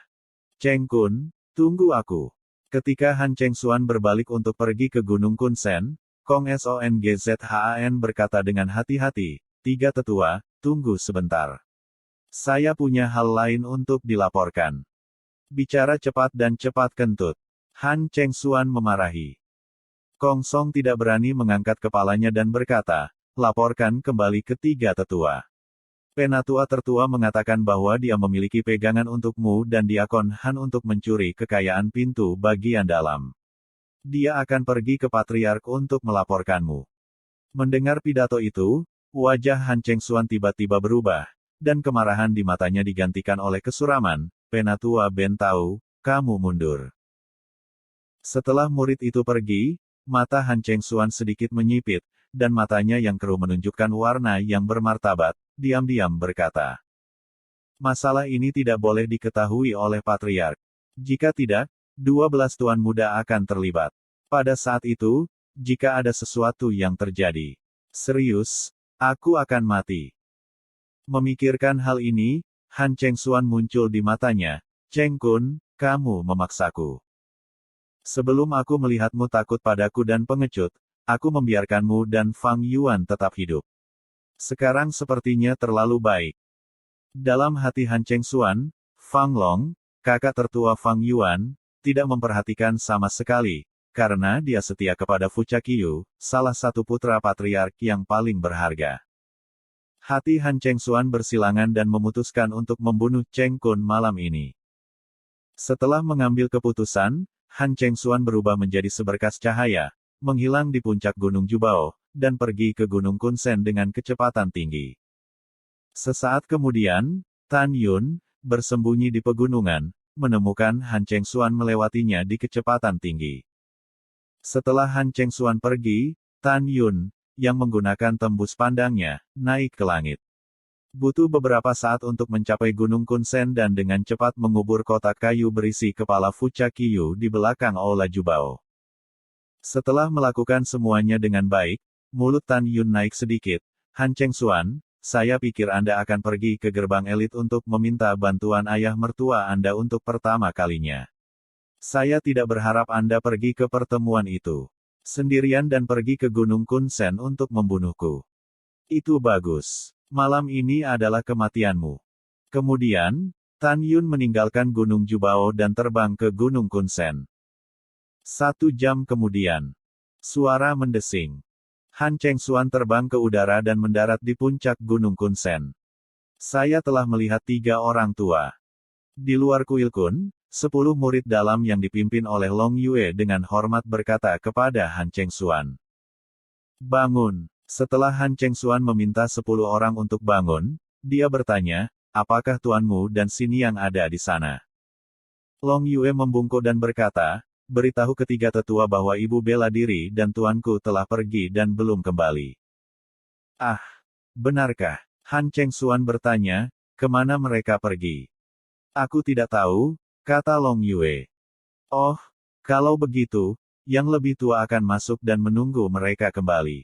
Cheng Kun, tunggu aku. Ketika Han Cheng Xuan berbalik untuk pergi ke Gunung Kunsen, Kong Songzhan berkata dengan hati-hati, 3 tetua, tunggu sebentar. Saya punya hal lain untuk dilaporkan. Bicara cepat dan cepat kentut. Han Cheng Xuan memarahi. Kong Song tidak berani mengangkat kepalanya dan berkata, laporkan kembali ke 3 tetua. Penatua tertua mengatakan bahwa dia memiliki pegangan untukmu dan diakon Han untuk mencuri kekayaan pintu bagian dalam. Dia akan pergi ke Patriark untuk melaporkanmu. Mendengar pidato itu, wajah Han Cheng Xuan tiba-tiba berubah, dan kemarahan di matanya digantikan oleh kesuraman. Penatua Ben tahu, kamu mundur. Setelah murid itu pergi, mata Han Cheng Xuan sedikit menyipit, dan matanya yang keruh menunjukkan warna yang bermartabat, diam-diam berkata. Masalah ini tidak boleh diketahui oleh Patriark. Jika tidak, 12 tuan muda akan terlibat. Pada saat itu, jika ada sesuatu yang terjadi, serius, aku akan mati. Memikirkan hal ini, Han Cheng Xuan muncul di matanya. Cheng Kun, kamu memaksaku. Sebelum aku melihatmu takut padaku dan pengecut, aku membiarkanmu dan Fang Yuan tetap hidup. Sekarang sepertinya terlalu baik. Dalam hati Han Cheng Xuan, Fang Long, kakak tertua Fang Yuan, tidak memperhatikan sama sekali, karena dia setia kepada Fuchakiyu, salah satu putra patriark yang paling berharga. Hati Han Cheng Xuan bersilangan dan memutuskan untuk membunuh Cheng Kun malam ini. Setelah mengambil keputusan, Han Cheng Xuan berubah menjadi seberkas cahaya, menghilang di puncak Gunung Jubao, dan pergi ke Gunung Kunsen dengan kecepatan tinggi. Sesaat kemudian, Tan Yun, bersembunyi di pegunungan, menemukan Han Cheng Xuan melewatinya di kecepatan tinggi. Setelah Han Cheng Xuan pergi, Tan Yun, yang menggunakan tembus pandangnya, naik ke langit. Butuh beberapa saat untuk mencapai Gunung Kunsen dan dengan cepat mengubur kotak kayu berisi kepala Fuchakiyu di belakang Aula Jubao. Setelah melakukan semuanya dengan baik, mulut Tan Yun naik sedikit. Han Cheng Xuan, saya pikir Anda akan pergi ke gerbang elit untuk meminta bantuan ayah mertua Anda untuk pertama kalinya. Saya tidak berharap Anda pergi ke pertemuan itu sendirian dan pergi ke Gunung Kunsen untuk membunuhku. Itu bagus. Malam ini adalah kematianmu. Kemudian, Tan Yun meninggalkan Gunung Jubao dan terbang ke Gunung Kunsen. 1 jam kemudian, suara mendesing. Han Cheng Xuan terbang ke udara dan mendarat di puncak Gunung Kunsen. Saya telah melihat 3 orang tua. Di luar kuil Kun, 10 murid dalam yang dipimpin oleh Long Yue dengan hormat berkata kepada Han Cheng Xuan. Bangun. Setelah Han Cheng Xuan meminta 10 orang untuk bangun, dia bertanya, apakah tuanmu dan Xiniang ada di sana? Long Yue membungkuk dan berkata, beritahu ketiga tetua bahwa ibu bela diri dan tuanku telah pergi dan belum kembali. Ah, benarkah? Han Chengxuan bertanya, kemana mereka pergi? Aku tidak tahu, kata Long Yue. Oh, kalau begitu, yang lebih tua akan masuk dan menunggu mereka kembali.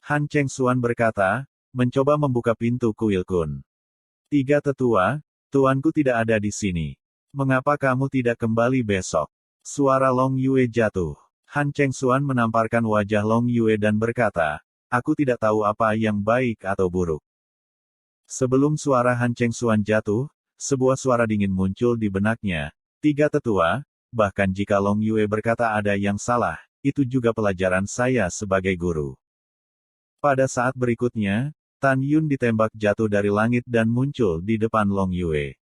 Han Chengxuan berkata, mencoba membuka pintu kuil kun. Tiga tetua, tuanku tidak ada di sini. Mengapa kamu tidak kembali besok? Suara Long Yue jatuh. Han Chengxuan menamparkan wajah Long Yue dan berkata, aku tidak tahu apa yang baik atau buruk. Sebelum suara Han Chengxuan jatuh, sebuah suara dingin muncul di benaknya. Tiga tetua, bahkan jika Long Yue berkata ada yang salah, itu juga pelajaran saya sebagai guru. Pada saat berikutnya, Tan Yun ditembak jatuh dari langit dan muncul di depan Long Yue.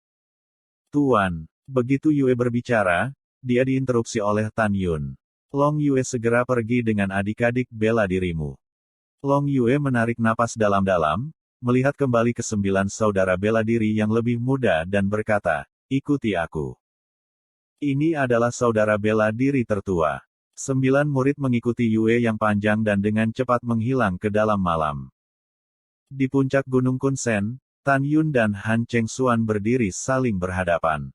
Tuan, begitu Yue berbicara, dia diinterupsi oleh Tan Yun. Long Yue segera pergi dengan adik-adik bela dirimu. Long Yue menarik napas dalam-dalam, melihat kembali ke 9 saudara bela diri yang lebih muda dan berkata, ikuti aku. Ini adalah saudara bela diri tertua. 9 murid mengikuti Yue yang panjang dan dengan cepat menghilang ke dalam malam. Di puncak Gunung Kunsen, Tan Yun dan Han Chengxuan berdiri saling berhadapan.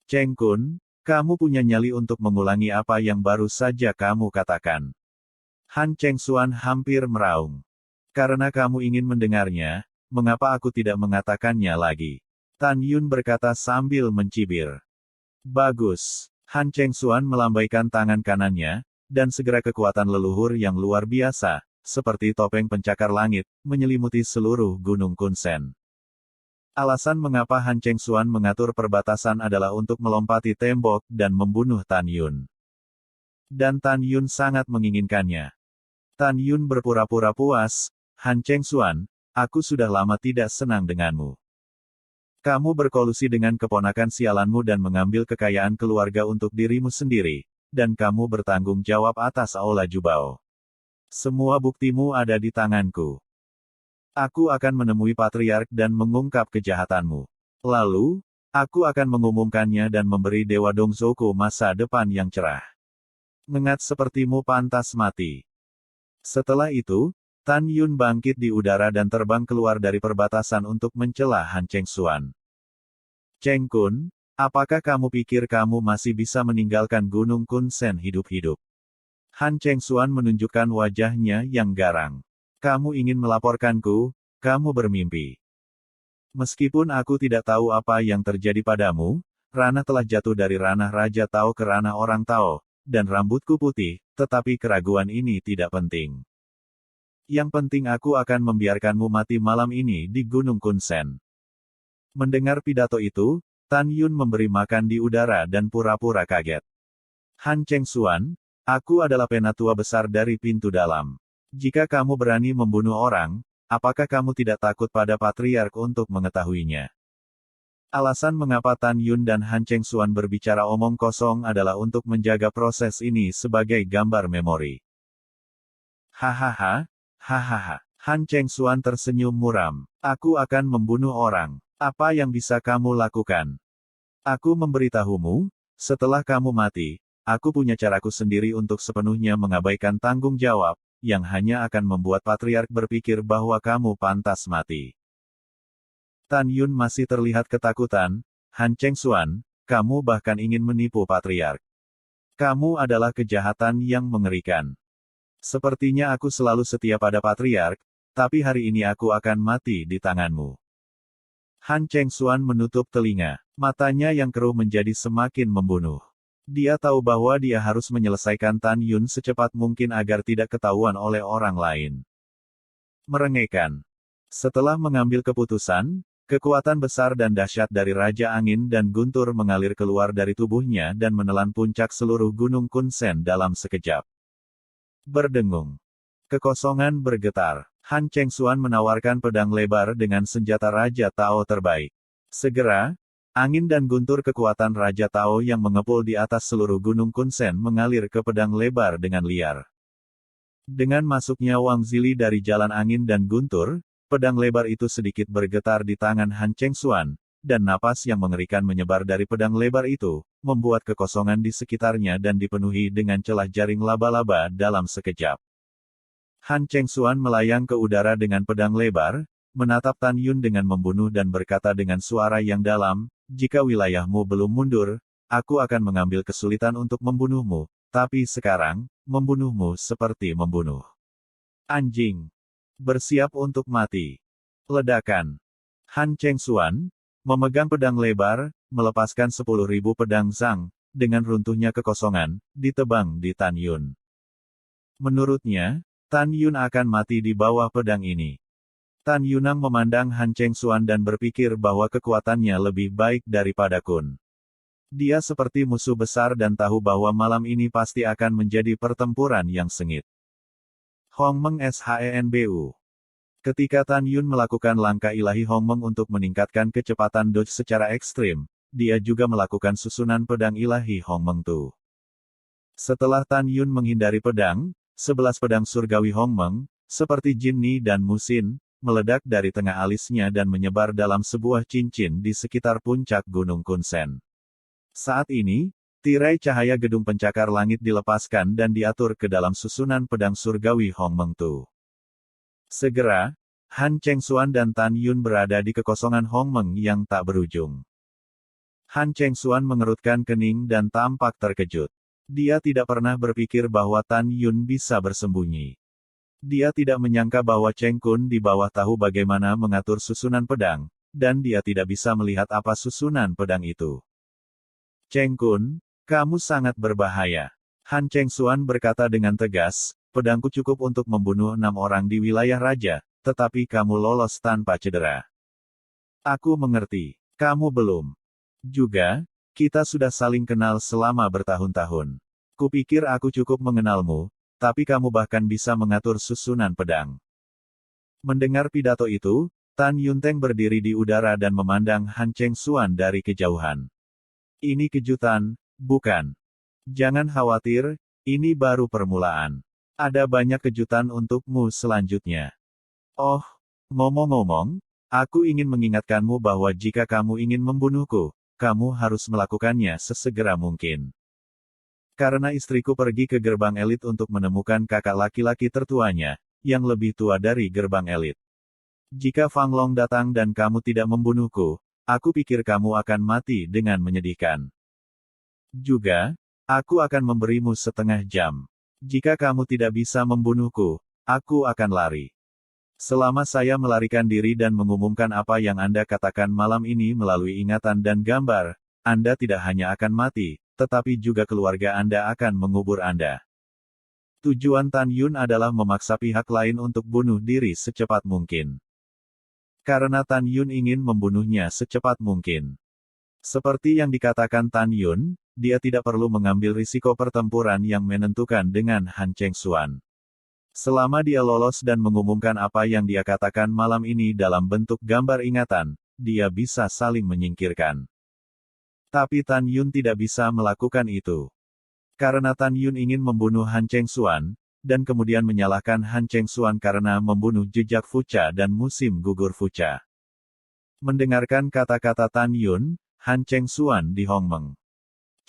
Cheng Kun, kamu punya nyali untuk mengulangi apa yang baru saja kamu katakan. Han Chengxuan hampir meraung. Karena kamu ingin mendengarnya, mengapa aku tidak mengatakannya lagi? Tan Yun berkata sambil mencibir. Bagus. Han Chengxuan melambaikan tangan kanannya, dan segera kekuatan leluhur yang luar biasa, seperti topeng pencakar langit, menyelimuti seluruh Gunung Kunsen. Alasan mengapa Han Chengxuan mengatur perbatasan adalah untuk melompati tembok dan membunuh Tan Yun. Dan Tan Yun sangat menginginkannya. Tan Yun berpura-pura puas, Han Chengxuan, aku sudah lama tidak senang denganmu. Kamu berkolusi dengan keponakan sialanmu dan mengambil kekayaan keluarga untuk dirimu sendiri, dan kamu bertanggung jawab atas Aula Jubao. Semua buktimu ada di tanganku. Aku akan menemui patriark dan mengungkap kejahatanmu. Lalu, aku akan mengumumkannya dan memberi Dewa Dongzhouku masa depan yang cerah. Ngengat sepertimu pantas mati. Setelah itu, Tan Yun bangkit di udara dan terbang keluar dari perbatasan untuk mencela Han Chengxuan. Cheng Kun, apakah kamu pikir kamu masih bisa meninggalkan Gunung Kunsen hidup-hidup? Han Chengxuan menunjukkan wajahnya yang garang. Kamu ingin melaporkanku, kamu bermimpi. Meskipun aku tidak tahu apa yang terjadi padamu, ranah telah jatuh dari ranah Raja Tao ke ranah orang Tao, dan rambutku putih, tetapi keraguan ini tidak penting. Yang penting aku akan membiarkanmu mati malam ini di Gunung Kunsen. Mendengar pidato itu, Tan Yun memberi makan di udara dan pura-pura kaget. Han Chengxuan, aku adalah penatua besar dari pintu dalam. Jika kamu berani membunuh orang, apakah kamu tidak takut pada patriark untuk mengetahuinya? Alasan mengapa Tan Yun dan Han Chengxuan berbicara omong kosong adalah untuk menjaga proses ini sebagai gambar memori. Hahaha, hahaha. Han Chengxuan tersenyum muram. Aku akan membunuh orang. Apa yang bisa kamu lakukan? Aku memberitahumu, setelah kamu mati, aku punya caraku sendiri untuk sepenuhnya mengabaikan tanggung jawab, yang hanya akan membuat patriark berpikir bahwa kamu pantas mati. Tan Yun masih terlihat ketakutan. Han Chengxuan, kamu bahkan ingin menipu patriark. Kamu adalah kejahatan yang mengerikan. Sepertinya aku selalu setia pada patriark, tapi hari ini aku akan mati di tanganmu. Han Chengxuan menutup telinga. Matanya yang keruh menjadi semakin membunuh. Dia tahu bahwa dia harus menyelesaikan Tan Yun secepat mungkin agar tidak ketahuan oleh orang lain. Merengekkan. Setelah mengambil keputusan, kekuatan besar dan dahsyat dari Raja Angin dan Guntur mengalir keluar dari tubuhnya dan menelan puncak seluruh Gunung Kunsen dalam sekejap. Berdengung. Kekosongan bergetar. Han Chengxuan menawarkan pedang lebar dengan senjata Raja Tao terbaik. Segera, angin dan guntur kekuatan Raja Tao yang mengepul di atas seluruh Gunung Kunsen mengalir ke pedang lebar dengan liar. Dengan masuknya Wang Zili dari jalan angin dan guntur, pedang lebar itu sedikit bergetar di tangan Han Chengxuan, dan napas yang mengerikan menyebar dari pedang lebar itu, membuat kekosongan di sekitarnya dan dipenuhi dengan celah jaring laba-laba dalam sekejap. Han Chengxuan melayang ke udara dengan pedang lebar, menatap Tan Yun dengan membunuh dan berkata dengan suara yang dalam, "Jika wilayahmu belum mundur, aku akan mengambil kesulitan untuk membunuhmu, tapi sekarang, membunuhmu seperti membunuh anjing. Bersiap untuk mati." Ledakan. Han Chengxuan memegang pedang lebar, melepaskan 10.000 pedang Zhang, dengan runtuhnya kekosongan, ditebang di Tan Yun. Menurutnya, Tan Yun akan mati di bawah pedang ini. Tan Yunang memandang Han Chengxuan dan berpikir bahwa kekuatannya lebih baik daripada Kun. Dia seperti musuh besar dan tahu bahwa malam ini pasti akan menjadi pertempuran yang sengit. Hongmeng Shenbu. Ketika Tan Yun melakukan langkah ilahi Hongmeng untuk meningkatkan kecepatan dodge secara ekstrim, dia juga melakukan susunan pedang ilahi Hongmeng Tu. Setelah Tan Yun menghindari pedang, 11 pedang surgawi Hongmeng, seperti Jin Ni dan Musin, meledak dari tengah alisnya dan menyebar dalam sebuah cincin di sekitar puncak Gunung Kunsen. Saat ini, tirai cahaya gedung pencakar langit dilepaskan dan diatur ke dalam susunan pedang surgawi Hongmeng Tu. Segera, Han Chengxuan dan Tan Yun berada di kekosongan Hongmeng yang tak berujung. Han Chengxuan mengerutkan kening dan tampak terkejut. Dia tidak pernah berpikir bahwa Tan Yun bisa bersembunyi. Dia tidak menyangka bahwa Cheng Kun di bawah tahu bagaimana mengatur susunan pedang, dan dia tidak bisa melihat apa susunan pedang itu. "Cheng Kun, kamu sangat berbahaya." Han Chengxuan berkata dengan tegas, "Pedangku cukup untuk membunuh 6 orang di wilayah raja, tetapi kamu lolos tanpa cedera." "Aku mengerti, kamu belum. Juga, kita sudah saling kenal selama bertahun-tahun. Kupikir aku cukup mengenalmu, tapi kamu bahkan bisa mengatur susunan pedang." Mendengar pidato itu, Tan Yunteng berdiri di udara dan memandang Han Chengxuan dari kejauhan. "Ini kejutan, bukan? Jangan khawatir, ini baru permulaan. Ada banyak kejutan untukmu selanjutnya. Oh, ngomong-ngomong, aku ingin mengingatkanmu bahwa jika kamu ingin membunuhku, kamu harus melakukannya sesegera mungkin. Karena istriku pergi ke gerbang elit untuk menemukan kakak laki-laki tertuanya, yang lebih tua dari gerbang elit. Jika Fang Long datang dan kamu tidak membunuhku, aku pikir kamu akan mati dengan menyedihkan. Juga, aku akan memberimu setengah jam. Jika kamu tidak bisa membunuhku, aku akan lari. Selama saya melarikan diri dan mengumumkan apa yang Anda katakan malam ini melalui ingatan dan gambar, Anda tidak hanya akan mati, tetapi juga keluarga Anda akan mengubur Anda." Tujuan Tan Yun adalah memaksa pihak lain untuk bunuh diri secepat mungkin. Karena Tan Yun ingin membunuhnya secepat mungkin. Seperti yang dikatakan Tan Yun, dia tidak perlu mengambil risiko pertempuran yang menentukan dengan Han Chengxuan. Selama dia lolos dan mengumumkan apa yang dia katakan malam ini dalam bentuk gambar ingatan, dia bisa saling menyingkirkan. Tapi Tan Yun tidak bisa melakukan itu. Karena Tan Yun ingin membunuh Han Chengxuan, dan kemudian menyalahkan Han Chengxuan karena membunuh jejak Fucha dan musim gugur Fucha. Mendengarkan kata-kata Tan Yun, Han Chengxuan di Hongmeng.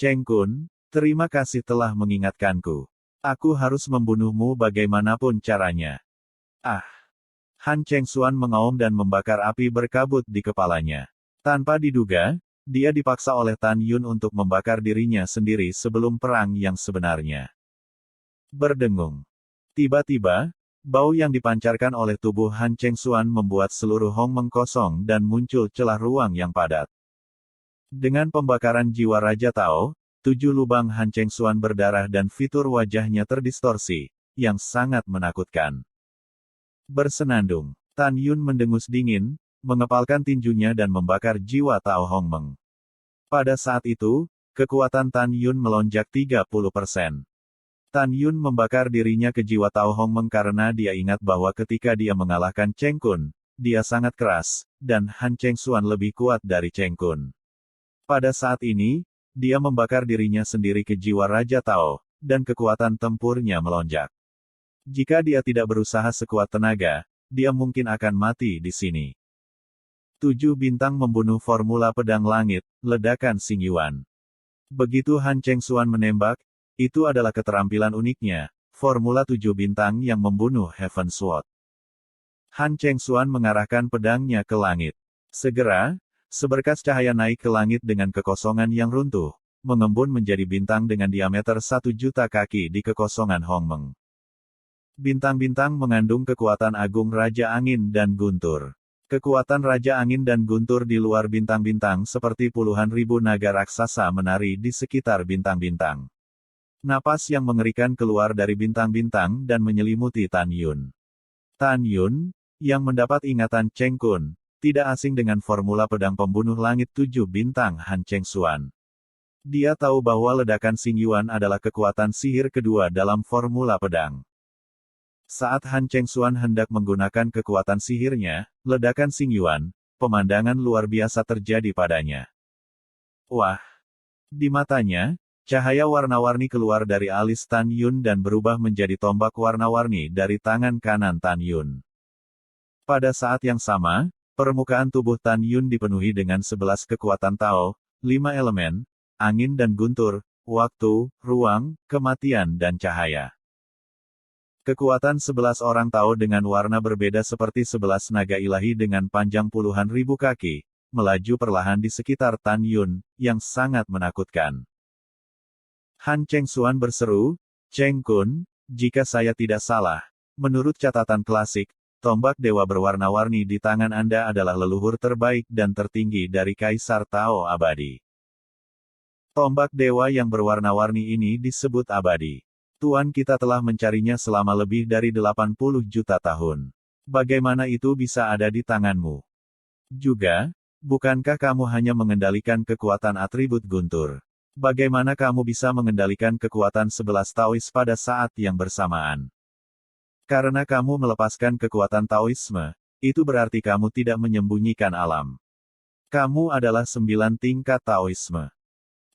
"Cheng Kun, terima kasih telah mengingatkanku. Aku harus membunuhmu bagaimanapun caranya." "Ah!" Han Chengxuan mengaum dan membakar api berkabut di kepalanya. Tanpa diduga, dia dipaksa oleh Tan Yun untuk membakar dirinya sendiri sebelum perang yang sebenarnya. Berdengung. Tiba-tiba, bau yang dipancarkan oleh tubuh Han Chengxuan membuat seluruh Hongmeng kosong dan muncul celah ruang yang padat. Dengan pembakaran jiwa Raja Tao, 7 lubang Han Chengxuan berdarah dan fitur wajahnya terdistorsi, yang sangat menakutkan. Bersenandung, Tan Yun mendengus dingin, mengepalkan tinjunya dan membakar jiwa Tao Hongmeng. Pada saat itu, kekuatan Tan Yun melonjak 30%. Tan Yun membakar dirinya ke jiwa Tao Hongmeng karena dia ingat bahwa ketika dia mengalahkan Cheng Kun, dia sangat keras, dan Han Chengxuan lebih kuat dari Cheng Kun. Pada saat ini, dia membakar dirinya sendiri ke jiwa Raja Tao, dan kekuatan tempurnya melonjak. Jika dia tidak berusaha sekuat tenaga, dia mungkin akan mati di sini. 7 bintang membunuh formula pedang langit, ledakan Xingyuan. Begitu Han Chengxuan menembak, itu adalah keterampilan uniknya, formula 7 bintang yang membunuh Heaven Sword. Han Chengxuan mengarahkan pedangnya ke langit. Segera, seberkas cahaya naik ke langit dengan kekosongan yang runtuh, mengembun menjadi bintang dengan diameter 1.000.000 kaki di kekosongan Hongmeng. Bintang-bintang mengandung kekuatan agung Raja Angin dan Guntur. Kekuatan Raja Angin dan Guntur di luar bintang-bintang seperti puluhan ribu naga raksasa menari di sekitar bintang-bintang. Napas yang mengerikan keluar dari bintang-bintang dan menyelimuti Tan Yun. Tan Yun, yang mendapat ingatan Cheng Kun, tidak asing dengan formula pedang pembunuh langit 7 bintang Han Chengxuan. Dia tahu bahwa ledakan Xingyuan adalah kekuatan sihir kedua dalam formula pedang. Saat Han Chengxuan hendak menggunakan kekuatan sihirnya, ledakan Xingyuan, pemandangan luar biasa terjadi padanya. Wah! Di matanya, cahaya warna-warni keluar dari alis Tan Yun dan berubah menjadi tombak warna-warni dari tangan kanan Tan Yun. Pada saat yang sama, permukaan tubuh Tan Yun dipenuhi dengan 11 kekuatan Tao, 5 elemen, angin dan guntur, waktu, ruang, kematian dan cahaya. Kekuatan 11 orang Tao dengan warna berbeda seperti 11 naga ilahi dengan panjang puluhan ribu kaki, melaju perlahan di sekitar Tan Yun, yang sangat menakutkan. Han Chengxuan berseru, "Cheng Kun, jika saya tidak salah, menurut catatan klasik, tombak dewa berwarna-warni di tangan Anda adalah leluhur terbaik dan tertinggi dari Kaisar Tao abadi." Tombak dewa yang berwarna-warni ini disebut abadi. Tuan kita telah mencarinya selama lebih dari 80 juta tahun. Bagaimana itu bisa ada di tanganmu? Juga, bukankah kamu hanya mengendalikan kekuatan atribut guntur? Bagaimana kamu bisa mengendalikan kekuatan 11 Taois pada saat yang bersamaan? Karena kamu melepaskan kekuatan Taoisme, itu berarti kamu tidak menyembunyikan alam. Kamu adalah 9 tingkat Taoisme.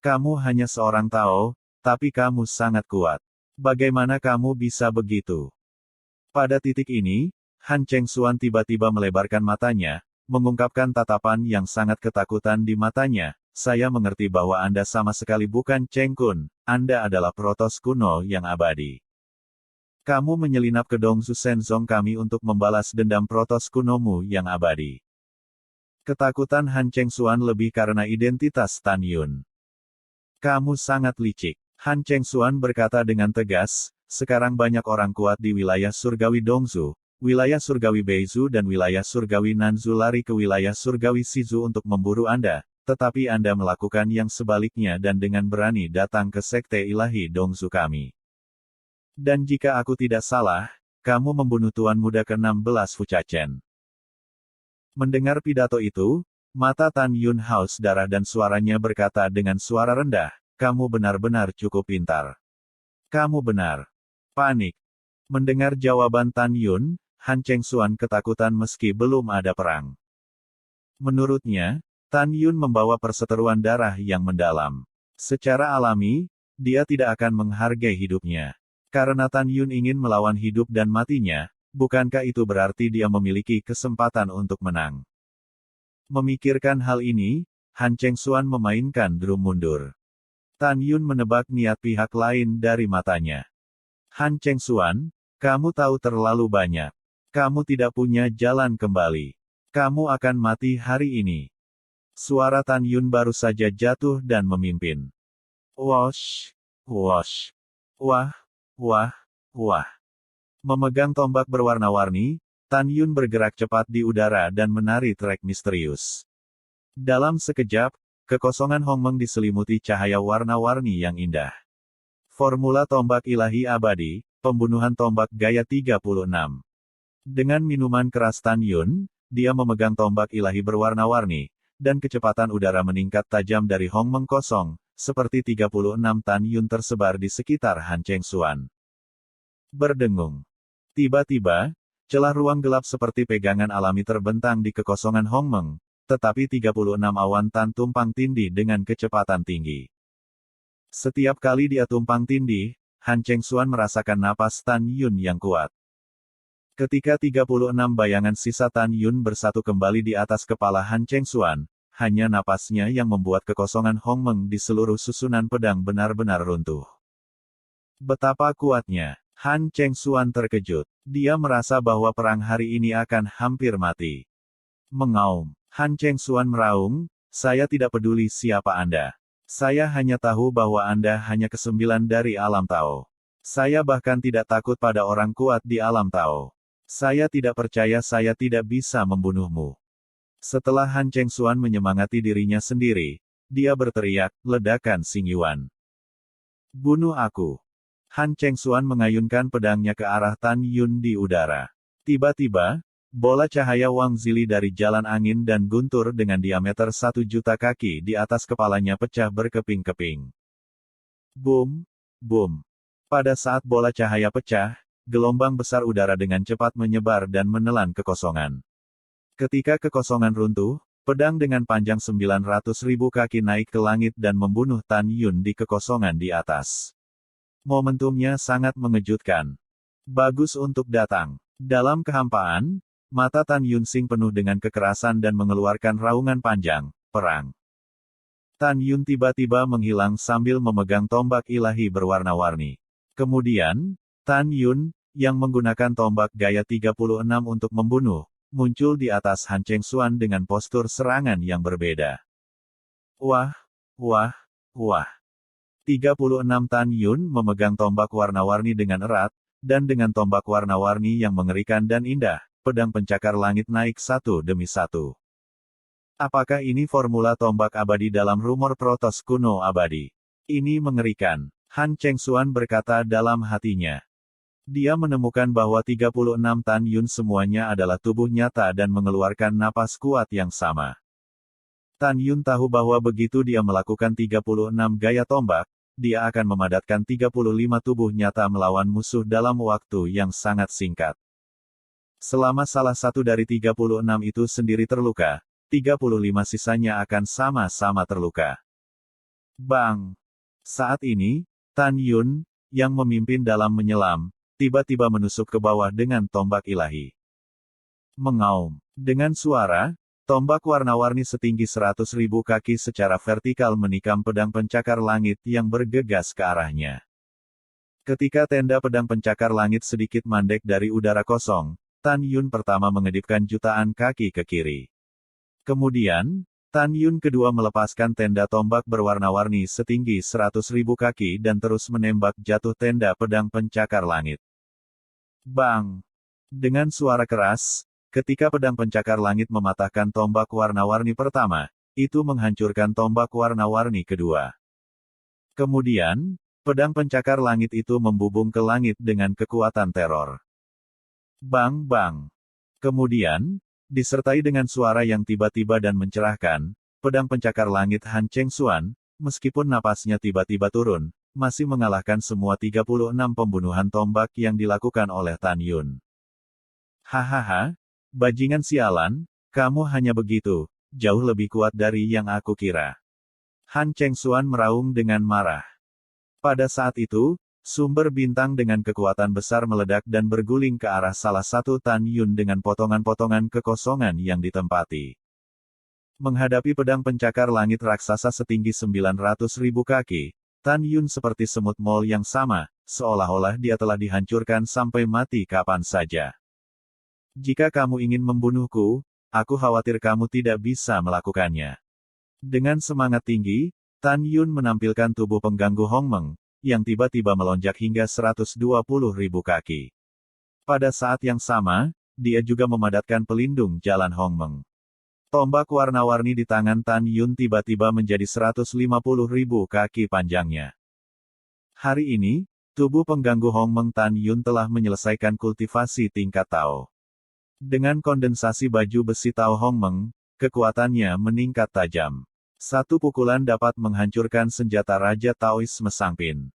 Kamu hanya seorang Tao, tapi kamu sangat kuat. Bagaimana kamu bisa begitu? Pada titik ini, Han Chengxuan tiba-tiba melebarkan matanya, mengungkapkan tatapan yang sangat ketakutan di matanya. Saya mengerti bahwa Anda sama sekali bukan Cheng Kun, Anda adalah Protos kuno yang abadi. Kamu menyelinap ke Dongzu Shenzong kami untuk membalas dendam Protos kunomu yang abadi. Ketakutan Han Chengxuan lebih karena identitas Tan Yun. Kamu sangat licik. Han Chengxuan berkata dengan tegas, sekarang banyak orang kuat di wilayah surgawi Dongzu, wilayah surgawi Beizu dan wilayah surgawi Nanzu lari ke wilayah surgawi Shizu untuk memburu Anda, tetapi Anda melakukan yang sebaliknya dan dengan berani datang ke sekte ilahi Dongzu kami. Dan jika aku tidak salah, kamu membunuh Tuan Muda ke-16 Fuchachen. Mendengar pidato itu, mata Tan Yun haus darah dan suaranya berkata dengan suara rendah, "Kamu benar-benar cukup pintar. Kamu benar." Panik. Mendengar jawaban Tan Yun, Han Chengxuan ketakutan meski belum ada perang. Menurutnya, Tan Yun membawa perseteruan darah yang mendalam. Secara alami, dia tidak akan menghargai hidupnya. Karena Tan Yun ingin melawan hidup dan matinya, bukankah itu berarti dia memiliki kesempatan untuk menang? Memikirkan hal ini, Han Chengxuan memainkan drum mundur. Tan Yun menebak niat pihak lain dari matanya. Han Chengxuan, kamu tahu terlalu banyak. Kamu tidak punya jalan kembali. Kamu akan mati hari ini. Suara Tan Yun baru saja jatuh dan memimpin. Wosh, wosh, wah, wah, wah. Memegang tombak berwarna-warni, Tan Yun bergerak cepat di udara dan menari trek misterius. Dalam sekejap, kekosongan Hongmeng diselimuti cahaya warna-warni yang indah. Formula tombak ilahi abadi, pembunuhan tombak gaya 36. Dengan minuman keras Tan Yun, dia memegang tombak ilahi berwarna-warni, dan kecepatan udara meningkat tajam dari Hongmeng kosong, seperti 36 Tan Yun tersebar di sekitar Han Chengxuan. Berdengung. Tiba-tiba, celah ruang gelap seperti pegangan alami terbentang di kekosongan Hongmeng, tetapi 36 awan Tan tumpang tindih dengan kecepatan tinggi. Setiap kali dia tumpang tindih, Han Chengxuan merasakan napas Tan Yun yang kuat. Ketika 36 bayangan sisa Tan Yun bersatu kembali di atas kepala Han Chengxuan, hanya napasnya yang membuat kekosongan Hong Meng di seluruh susunan pedang benar-benar runtuh. Betapa kuatnya! Han Chengxuan terkejut. Dia merasa bahwa perang hari ini akan hampir mati. Mengaum. Han Chengxuan meraung, "Saya tidak peduli siapa Anda. Saya hanya tahu bahwa Anda hanya kesembilan dari alam Tao. Saya bahkan tidak takut pada orang kuat di alam Tao. Saya tidak percaya saya tidak bisa membunuhmu." Setelah Han Chengxuan menyemangati dirinya sendiri, dia berteriak, "Ledakan Xing Yuan. Bunuh aku!" Han Chengxuan mengayunkan pedangnya ke arah Tan Yun di udara. Tiba-tiba, bola cahaya Wang Zili dari jalan angin dan guntur dengan diameter 1.000.000 kaki di atas kepalanya pecah berkeping-keping. Boom! Boom! Pada saat bola cahaya pecah, gelombang besar udara dengan cepat menyebar dan menelan kekosongan. Ketika kekosongan runtuh, pedang dengan panjang 900.000 kaki naik ke langit dan membunuh Tan Yun di kekosongan di atas. Momentumnya sangat mengejutkan. Bagus untuk datang. Dalam kehampaan, mata Tan Yun Xing penuh dengan kekerasan dan mengeluarkan raungan panjang, "Perang!" Tan Yun tiba-tiba menghilang sambil memegang tombak ilahi berwarna-warni. Kemudian, Tan Yun, yang menggunakan tombak gaya 36 untuk membunuh, muncul di atas Han Chengxuan dengan postur serangan yang berbeda. Wah, wah, wah. 36 Tan Yun memegang tombak warna-warni dengan erat, dan dengan tombak warna-warni yang mengerikan dan indah, pedang pencakar langit naik satu demi satu. Apakah ini formula tombak abadi dalam rumor Protos kuno abadi? Ini mengerikan, Han Chengxuan berkata dalam hatinya. Dia menemukan bahwa 36 Tan Yun semuanya adalah tubuh nyata dan mengeluarkan napas kuat yang sama. Tan Yun tahu bahwa begitu dia melakukan 36 gaya tombak, dia akan memadatkan 35 tubuh nyata melawan musuh dalam waktu yang sangat singkat. Selama salah satu dari 36 itu sendiri terluka, 35 sisanya akan sama-sama terluka. Bang! Saat ini, Tan Yun, yang memimpin dalam menyelam, tiba-tiba menusuk ke bawah dengan tombak ilahi. Mengaum. Dengan suara, tombak warna-warni setinggi 100.000 kaki secara vertikal menikam pedang pencakar langit yang bergegas ke arahnya. Ketika tenda pedang pencakar langit sedikit mandek dari udara kosong, Tan Yun pertama mengedipkan jutaan kaki ke kiri. Kemudian, Tan Yun kedua melepaskan tenda tombak berwarna-warni setinggi 100.000 kaki dan terus menembak jatuh tenda pedang pencakar langit. Bang! Dengan suara keras, ketika pedang pencakar langit mematahkan tombak warna-warni pertama, itu menghancurkan tombak warna-warni kedua. Kemudian, pedang pencakar langit itu membubung ke langit dengan kekuatan teror. Bang bang. Kemudian, disertai dengan suara yang tiba-tiba dan mencerahkan, pedang pencakar langit Han Chengxuan, meskipun napasnya tiba-tiba turun, masih mengalahkan semua 36 pembunuhan tombak yang dilakukan oleh Tan Yun. Hahaha. Bajingan sialan, kamu hanya begitu, jauh lebih kuat dari yang aku kira. Han Chengxuan meraung dengan marah. Pada saat itu, sumber bintang dengan kekuatan besar meledak dan berguling ke arah salah satu Tan Yun dengan potongan-potongan kekosongan yang ditempati. Menghadapi pedang pencakar langit raksasa setinggi 900.000 kaki, Tan Yun seperti semut mol yang sama, seolah-olah dia telah dihancurkan sampai mati kapan saja. Jika kamu ingin membunuhku, aku khawatir kamu tidak bisa melakukannya. Dengan semangat tinggi, Tan Yun menampilkan tubuh pengganggu Hong Meng, yang tiba-tiba melonjak hingga 120.000 kaki. Pada saat yang sama, dia juga memadatkan pelindung jalan Hong Meng. Tombak warna-warni di tangan Tan Yun tiba-tiba menjadi 150.000 kaki panjangnya. Hari ini, tubuh pengganggu Hong Meng Tan Yun telah menyelesaikan kultivasi tingkat Tao. Dengan kondensasi baju besi Tao Hong Meng, kekuatannya meningkat tajam. Satu pukulan dapat menghancurkan senjata Raja Taoisme Sangpin.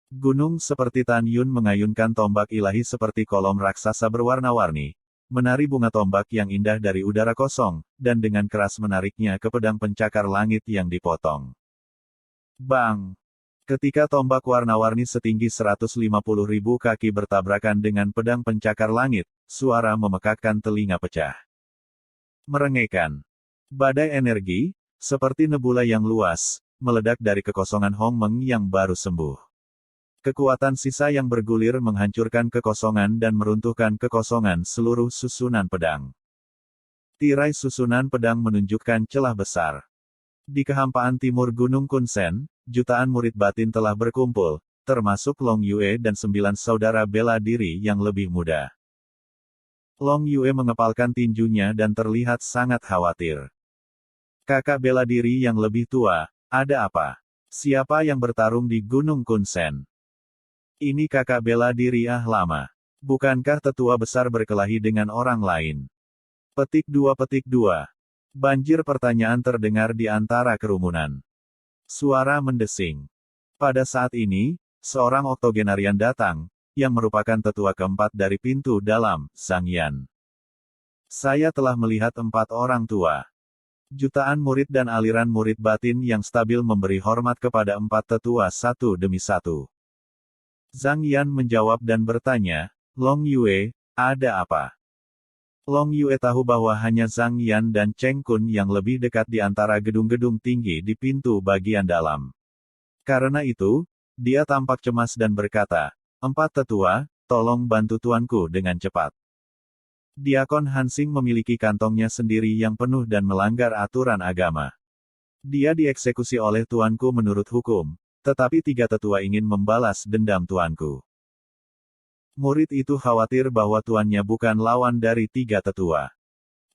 Gunung seperti Tan Yun mengayunkan tombak ilahi seperti kolom raksasa berwarna-warni, menari bunga tombak yang indah dari udara kosong, dan dengan keras menariknya ke pedang pencakar langit yang dipotong. Bang! Ketika tombak warna-warni setinggi 150.000 kaki bertabrakan dengan pedang pencakar langit, suara memekakkan telinga pecah. Merengekkan. Badai energi, seperti nebula yang luas, meledak dari kekosongan Hong Meng yang baru sembuh. Kekuatan sisa yang bergulir menghancurkan kekosongan dan meruntuhkan kekosongan seluruh susunan pedang. Tirai susunan pedang menunjukkan celah besar. Di kehampaan timur Gunung Kunsen, jutaan murid batin telah berkumpul, termasuk Long Yue dan 9 saudara bela diri yang lebih muda. Long Yue mengepalkan tinjunya dan terlihat sangat khawatir. Kakak bela diri yang lebih tua, ada apa? Siapa yang bertarung di Gunung Kunsen? Ini kakak bela diri lama. Bukankah tetua besar berkelahi dengan orang lain? Petik 2. Banjir pertanyaan terdengar di antara kerumunan. Suara mendesing. Pada saat ini, seorang oktogenarian datang, yang merupakan tetua keempat dari pintu dalam, Zhang Yan. Saya telah melihat 4 orang tua. Jutaan murid dan aliran murid batin yang stabil memberi hormat kepada 4 tetua satu demi satu. Zhang Yan menjawab dan bertanya, Long Yue, ada apa? Long Yue tahu bahwa hanya Zhang Yan dan Cheng Kun yang lebih dekat di antara gedung-gedung tinggi di pintu bagian dalam. Karena itu, dia tampak cemas dan berkata, 4 tetua, tolong bantu tuanku dengan cepat. Diakon Hansing memiliki kantongnya sendiri yang penuh dan melanggar aturan agama. Dia dieksekusi oleh tuanku menurut hukum. Tetapi 3 tetua ingin membalas dendam tuanku. Murid itu khawatir bahwa tuannya bukan lawan dari 3 tetua.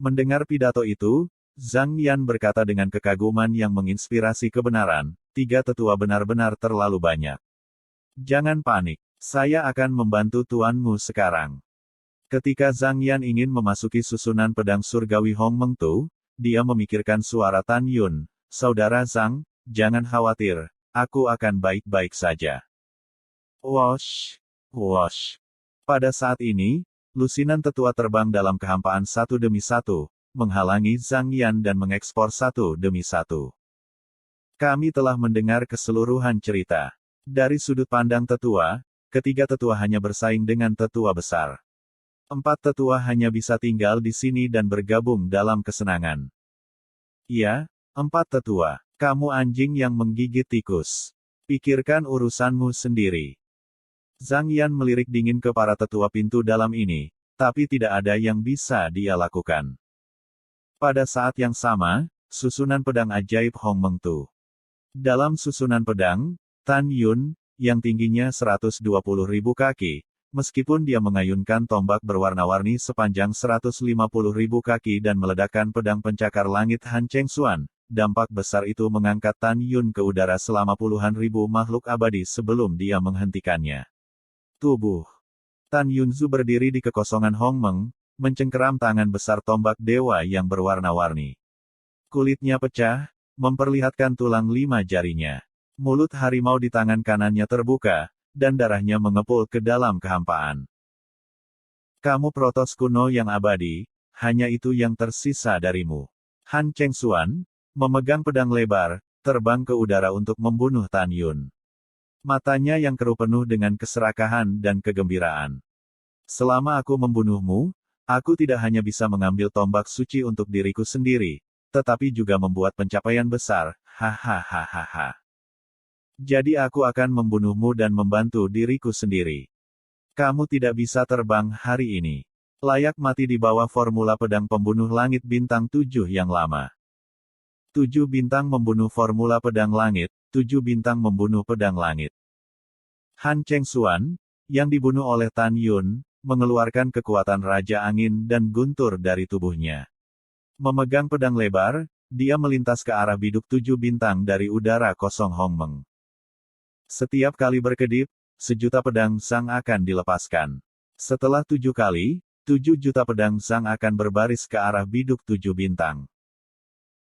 Mendengar pidato itu, Zhang Yan berkata dengan kekaguman yang menginspirasi kebenaran, 3 tetua benar-benar terlalu banyak. Jangan panik, saya akan membantu tuanmu sekarang. Ketika Zhang Yan ingin memasuki susunan pedang surgawi Hong Meng Tu, dia memikirkan suara Tan Yun, saudara Zhang, jangan khawatir. Aku akan baik-baik saja. Wosh, wosh. Pada saat ini, lusinan tetua terbang dalam kehampaan satu demi satu, menghalangi Zhang Yan dan mengekspor satu demi satu. Kami telah mendengar keseluruhan cerita. Dari sudut pandang tetua, ketiga tetua hanya bersaing dengan tetua besar. 4 tetua hanya bisa tinggal di sini dan bergabung dalam kesenangan. Iya, 4 tetua. Kamu anjing yang menggigit tikus. Pikirkan urusanmu sendiri. Zhang Yan melirik dingin ke para tetua pintu dalam ini, tapi tidak ada yang bisa dia lakukan. Pada saat yang sama, susunan pedang ajaib Hong Meng Tu. Dalam susunan pedang, Tan Yun, yang tingginya 120.000 kaki, meskipun dia mengayunkan tombak berwarna-warni sepanjang 150.000 kaki dan meledakkan pedang pencakar langit Han Cheng Xuan, dampak besar itu mengangkat Tan Yun ke udara selama puluhan ribu makhluk abadi sebelum dia menghentikannya. Tubuh Tan Yunzu berdiri di kekosongan Hong Meng, mencengkeram tangan besar tombak dewa yang berwarna-warni. Kulitnya pecah, memperlihatkan tulang 5 jarinya. Mulut harimau di tangan kanannya terbuka, dan darahnya mengepul ke dalam kehampaan. Kamu protos kuno yang abadi, hanya itu yang tersisa darimu. Han Cheng Xuan, memegang pedang lebar, terbang ke udara untuk membunuh Tan Yun. Matanya yang keruh penuh dengan keserakahan dan kegembiraan. Selama aku membunuhmu, aku tidak hanya bisa mengambil tombak suci untuk diriku sendiri, tetapi juga membuat pencapaian besar, hahaha. Jadi aku akan membunuhmu dan membantu diriku sendiri. Kamu tidak bisa terbang hari ini. Layak mati di bawah formula pedang pembunuh langit bintang 7 yang lama. 7 bintang membunuh formula pedang langit, 7 bintang membunuh pedang langit. Han Cheng Xuan, yang dibunuh oleh Tan Yun, mengeluarkan kekuatan Raja Angin dan guntur dari tubuhnya. Memegang pedang lebar, dia melintas ke arah biduk 7 bintang dari udara kosong Hong Meng. Setiap kali berkedip, 1 juta pedang Zhang akan dilepaskan. Setelah 7 kali, 7 juta pedang Zhang akan berbaris ke arah biduk 7 bintang.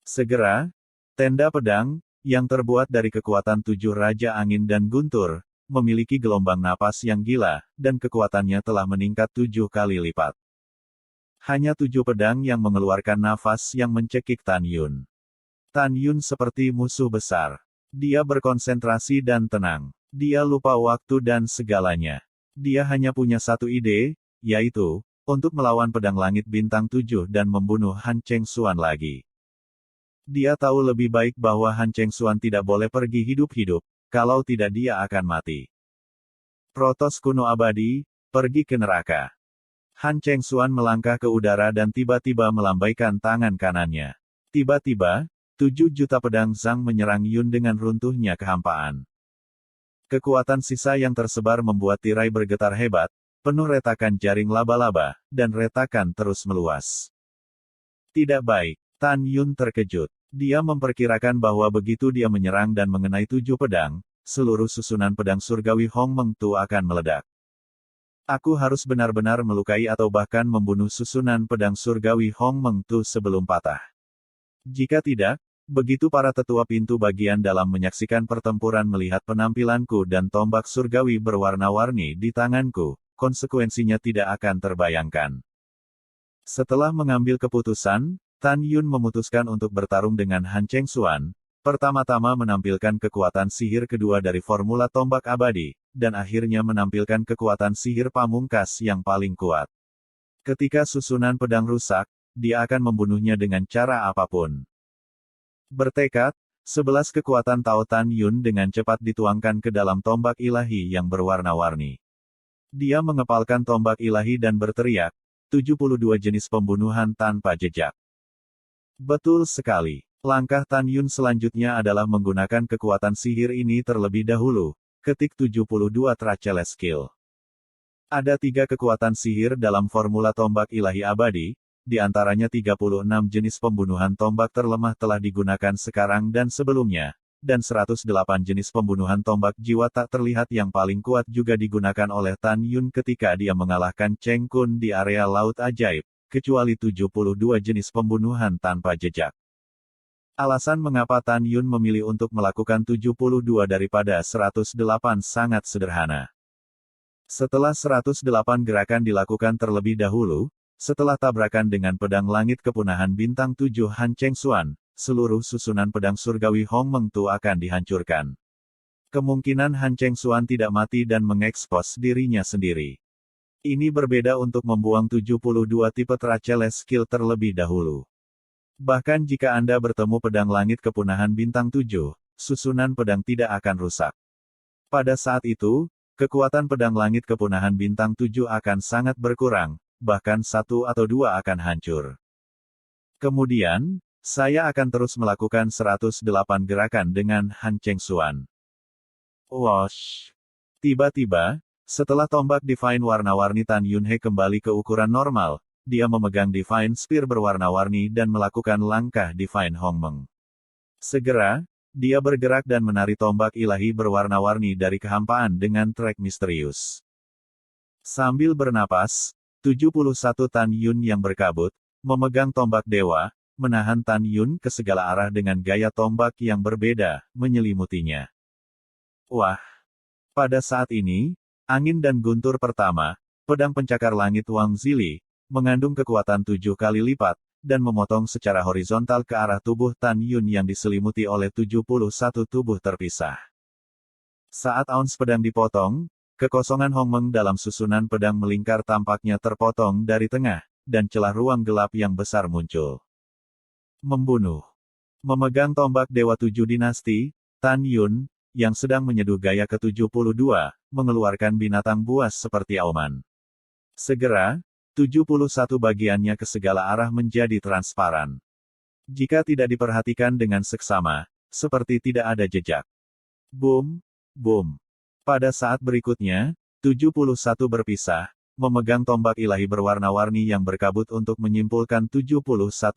Segera, tenda pedang, yang terbuat dari kekuatan 7 Raja Angin dan Guntur, memiliki gelombang napas yang gila, dan kekuatannya telah meningkat 7 kali lipat. Hanya 7 pedang yang mengeluarkan nafas yang mencekik Tan Yun. Tan Yun seperti musuh besar. Dia berkonsentrasi dan tenang. Dia lupa waktu dan segalanya. Dia hanya punya satu ide, yaitu, untuk melawan pedang langit bintang 7 dan membunuh Han Chengxuan lagi. Dia tahu lebih baik bahwa Han Chengxuan tidak boleh pergi hidup-hidup, kalau tidak dia akan mati. Protos kuno abadi, pergi ke neraka. Han Chengxuan melangkah ke udara dan tiba-tiba melambaikan tangan kanannya. Tiba-tiba, 7 juta pedang Zhang menyerang Yun dengan runtuhnya kehampaan. Kekuatan sisa yang tersebar membuat tirai bergetar hebat, penuh retakan jaring laba-laba, dan retakan terus meluas. Tidak baik, Tan Yun terkejut. Dia memperkirakan bahwa begitu dia menyerang dan mengenai 7 pedang, seluruh susunan pedang surgawi Hong Meng Tu akan meledak. Aku harus benar-benar melukai atau bahkan membunuh susunan pedang surgawi Hong Meng Tu sebelum patah. Jika tidak, begitu para tetua pintu bagian dalam menyaksikan pertempuran melihat penampilanku dan tombak surgawi berwarna-warni di tanganku, konsekuensinya tidak akan terbayangkan. Setelah mengambil keputusan, Tan Yun memutuskan untuk bertarung dengan Han Chengxuan, pertama-tama menampilkan kekuatan sihir kedua dari formula tombak abadi, dan akhirnya menampilkan kekuatan sihir pamungkas yang paling kuat. Ketika susunan pedang rusak, dia akan membunuhnya dengan cara apapun. Bertekad, 11 kekuatan Tao Tan Yun dengan cepat dituangkan ke dalam tombak ilahi yang berwarna-warni. Dia mengepalkan tombak ilahi dan berteriak, 72 jenis pembunuhan tanpa jejak. Betul sekali. Langkah Tan Yun selanjutnya adalah menggunakan kekuatan sihir ini terlebih dahulu. Ketik 72 Tracheles Skill. Ada 3 kekuatan sihir dalam formula tombak ilahi abadi, di antaranya 36 jenis pembunuhan tombak terlemah telah digunakan sekarang dan sebelumnya, dan 108 jenis pembunuhan tombak jiwa tak terlihat yang paling kuat juga digunakan oleh Tan Yun ketika dia mengalahkan Cheng Kun di area Laut Ajaib, kecuali 72 jenis pembunuhan tanpa jejak. Alasan mengapa Tan Yun memilih untuk melakukan 72 daripada 108 sangat sederhana. Setelah 108 gerakan dilakukan terlebih dahulu, setelah tabrakan dengan pedang langit kepunahan bintang 7 Han Chengxuan, seluruh susunan pedang surgawi Hong Meng Tu akan dihancurkan. Kemungkinan Han Chengxuan tidak mati dan mengekspos dirinya sendiri. Ini berbeda untuk membuang 72 tipe Tracheles Skill terlebih dahulu. Bahkan jika Anda bertemu pedang langit kepunahan bintang 7, susunan pedang tidak akan rusak. Pada saat itu, kekuatan pedang langit kepunahan bintang 7 akan sangat berkurang, bahkan 1 atau 2 akan hancur. Kemudian, saya akan terus melakukan 108 gerakan dengan Han Chengxuan. Wosh! Tiba-tiba, setelah tombak Divine warna-warni Tan Yunhe kembali ke ukuran normal, dia memegang Divine Spear berwarna-warni dan melakukan langkah Divine Hongmeng. Segera, dia bergerak dan menari tombak ilahi berwarna-warni dari kehampaan dengan trek misterius. Sambil bernapas, 71 Tan Yun yang berkabut, memegang tombak dewa, menahan Tan Yun ke segala arah dengan gaya tombak yang berbeda, menyelimutinya. Wah! Pada saat ini, angin dan guntur pertama, pedang pencakar langit Wang Zili, mengandung kekuatan 7 kali lipat, dan memotong secara horizontal ke arah tubuh Tan Yun yang diselimuti oleh 71 tubuh terpisah. Saat auns pedang dipotong, kekosongan Hongmeng dalam susunan pedang melingkar tampaknya terpotong dari tengah, dan celah ruang gelap yang besar muncul. Membunuh. Memegang tombak Dewa 7 Dinasti, Tan Yun, yang sedang menyeduh gaya ke-72, mengeluarkan binatang buas seperti auman. Segera, 71 bagiannya ke segala arah menjadi transparan. Jika tidak diperhatikan dengan seksama, seperti tidak ada jejak. Boom, boom. Pada saat berikutnya, 71 berpisah, memegang tombak ilahi berwarna-warni yang berkabut untuk menyimpulkan 71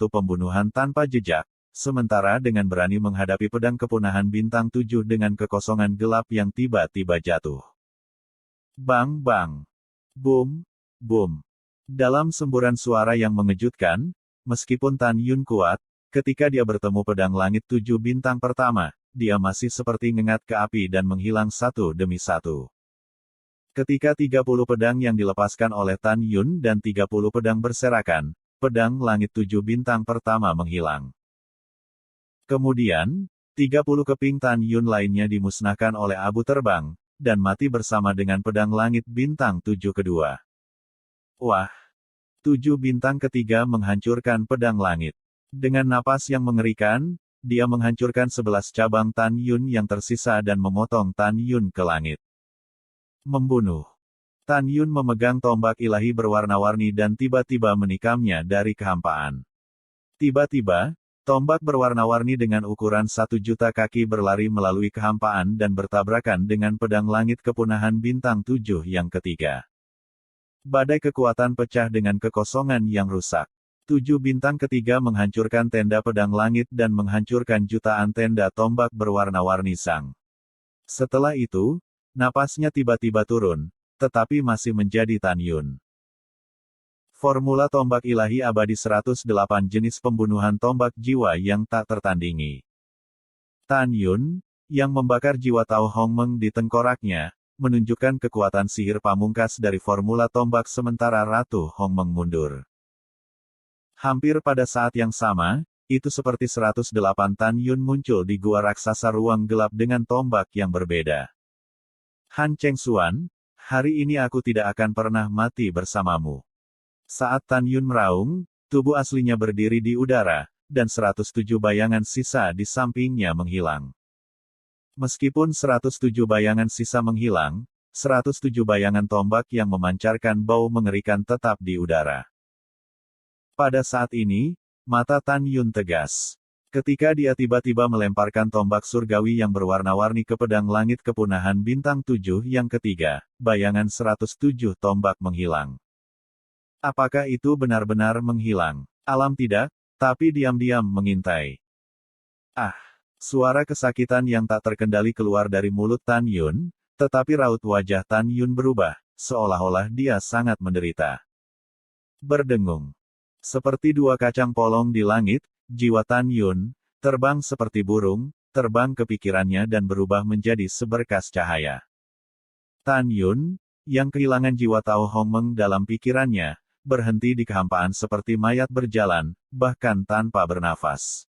pembunuhan tanpa jejak, sementara dengan berani menghadapi pedang kepunahan bintang 7 dengan kekosongan gelap yang tiba-tiba jatuh. Bang bang. Boom, boom. Dalam semburan suara yang mengejutkan, meskipun Tan Yun kuat, ketika dia bertemu pedang langit 7 bintang pertama, dia masih seperti ngengat ke api dan menghilang satu demi satu. Ketika 30 pedang yang dilepaskan oleh Tan Yun dan 30 pedang berserakan, pedang langit 7 bintang pertama menghilang. Kemudian, 30 keping Tan Yun lainnya dimusnahkan oleh abu terbang, dan mati bersama dengan pedang langit bintang 7 kedua. Wah! 7 bintang ketiga menghancurkan pedang langit. Dengan napas yang mengerikan, dia menghancurkan 11 cabang Tan Yun yang tersisa dan memotong Tan Yun ke langit. Membunuh. Tan Yun memegang tombak ilahi berwarna-warni dan tiba-tiba menikamnya dari kehampaan. Tiba-tiba, tombak berwarna-warni dengan ukuran 1.000.000 kaki berlari melalui kehampaan dan bertabrakan dengan pedang langit kepunahan bintang 7 yang ketiga. Badai kekuatan pecah dengan kekosongan yang rusak. 7 bintang ketiga menghancurkan tenda pedang langit dan menghancurkan jutaan tenda tombak berwarna-warni Zhang. Setelah itu, napasnya tiba-tiba turun, tetapi masih menjadi Tan Yun. Formula tombak ilahi abadi 108 jenis pembunuhan tombak jiwa yang tak tertandingi. Tan Yun, yang membakar jiwa Tao Hongmeng di tengkoraknya, menunjukkan kekuatan sihir pamungkas dari formula tombak sementara Ratu Hongmeng mundur. Hampir pada saat yang sama, itu seperti 108 Tan Yun muncul di gua raksasa ruang gelap dengan tombak yang berbeda. Han Chengxuan, hari ini aku tidak akan pernah mati bersamamu. Saat Tan Yun meraung, tubuh aslinya berdiri di udara, dan 107 bayangan sisa di sampingnya menghilang. Meskipun 107 bayangan sisa menghilang, 107 bayangan tombak yang memancarkan bau mengerikan tetap di udara. Pada saat ini, mata Tan Yun tegas. Ketika dia tiba-tiba melemparkan tombak surgawi yang berwarna-warni ke pedang langit kepunahan bintang 7 yang ketiga, bayangan 107 tombak menghilang. Apakah itu benar-benar menghilang? Alam tidak, tapi diam-diam mengintai. Ah! Suara kesakitan yang tak terkendali keluar dari mulut Tan Yun, tetapi raut wajah Tan Yun berubah, seolah-olah dia sangat menderita. Berdengung. Seperti dua kacang polong di langit, jiwa Tan Yun, terbang seperti burung, terbang ke pikirannya dan berubah menjadi seberkas cahaya. Tan Yun, yang kehilangan jiwa Tao Hongmeng dalam pikirannya, berhenti di kehampaan seperti mayat berjalan, bahkan tanpa bernafas.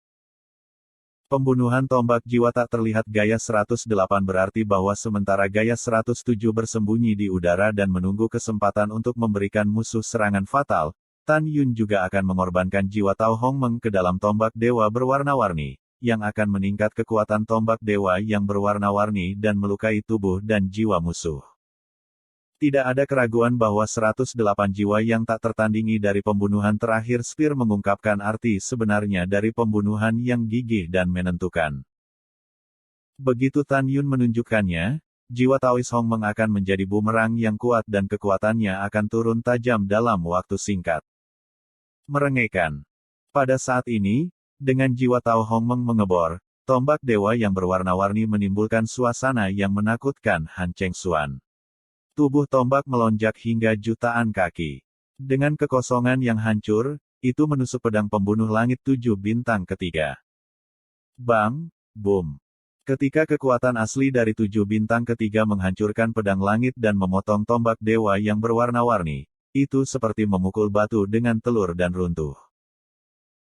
Pembunuhan tombak jiwa tak terlihat gaya 108 berarti bahwa sementara gaya 107 bersembunyi di udara dan menunggu kesempatan untuk memberikan musuh serangan fatal, Tan Yun juga akan mengorbankan jiwa Tao Hongmeng ke dalam tombak dewa berwarna-warni, yang akan meningkat kekuatan tombak dewa yang berwarna-warni dan melukai tubuh dan jiwa musuh. Tidak ada keraguan bahwa 108 jiwa yang tak tertandingi dari pembunuhan terakhir Spear mengungkapkan arti sebenarnya dari pembunuhan yang gigih dan menentukan. Begitu Tan Yun menunjukkannya, jiwa Taois Hongmeng akan menjadi bumerang yang kuat dan kekuatannya akan turun tajam dalam waktu singkat. Merengekkan. Pada saat ini, dengan jiwa Tao Hongmeng mengebor, tombak dewa yang berwarna-warni menimbulkan suasana yang menakutkan Han Chengxuan. Tubuh tombak melonjak hingga jutaan kaki. Dengan kekosongan yang hancur, itu menusuk pedang pembunuh langit 7 bintang ketiga. Bang! Boom! Ketika kekuatan asli dari 7 bintang ketiga menghancurkan pedang langit dan memotong tombak dewa yang berwarna-warni, itu seperti memukul batu dengan telur dan runtuh.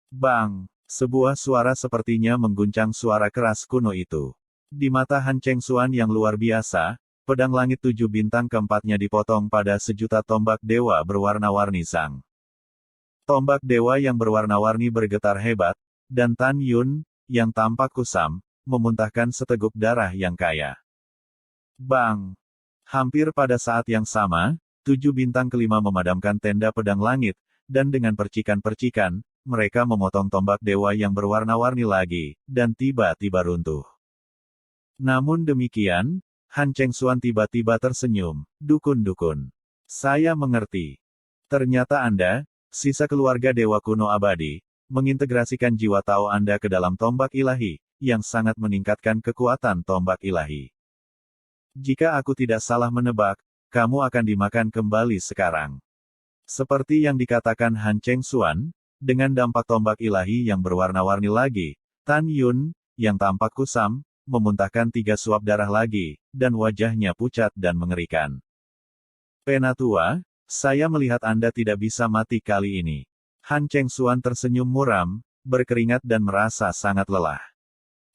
Bang! Sebuah suara sepertinya mengguncang suara keras kuno itu. Di mata Han Chengxuan yang luar biasa, pedang langit 7 bintang keempatnya dipotong pada sejuta tombak dewa berwarna-warni Zhang. Tombak dewa yang berwarna-warni bergetar hebat, dan Tan Yun, yang tampak kusam, memuntahkan seteguk darah yang kaya. Bang! Hampir pada saat yang sama, 7 bintang kelima memadamkan tenda pedang langit, dan dengan percikan-percikan, mereka memotong tombak dewa yang berwarna-warni lagi, dan tiba-tiba runtuh. Namun demikian, Han Chengxuan tiba-tiba tersenyum. Dukun-dukun. Saya mengerti. Ternyata Anda, sisa keluarga dewa kuno abadi, mengintegrasikan jiwa Tao Anda ke dalam tombak ilahi, yang sangat meningkatkan kekuatan tombak ilahi. Jika aku tidak salah menebak, kamu akan dimakan kembali sekarang. Seperti yang dikatakan Han Chengxuan, dengan dampak tombak ilahi yang berwarna-warni lagi, Tan Yun, yang tampak kusam, memuntahkan 3 suap darah lagi, dan wajahnya pucat dan mengerikan. Penatua, saya melihat Anda tidak bisa mati kali ini. Han Chengxuan tersenyum muram, berkeringat dan merasa sangat lelah.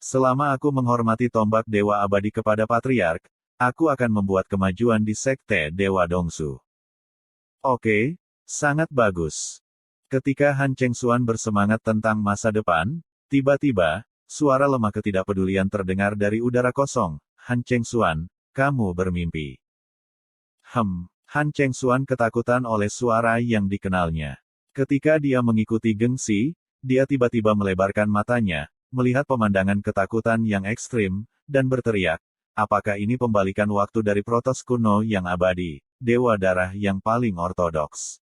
Selama aku menghormati tombak Dewa Abadi kepada Patriark, aku akan membuat kemajuan di Sekte Dewa Dongsu. Oke, sangat bagus. Ketika Han Chengxuan bersemangat tentang masa depan, tiba-tiba, suara lemah ketidakpedulian terdengar dari udara kosong. Han Chengxuan, kamu bermimpi. Han Chengxuan ketakutan oleh suara yang dikenalnya. Ketika dia mengikuti gengsi, dia tiba-tiba melebarkan matanya, melihat pemandangan ketakutan yang ekstrim, dan berteriak, apakah ini pembalikan waktu dari Protos kuno yang abadi, Dewa Darah yang paling ortodoks?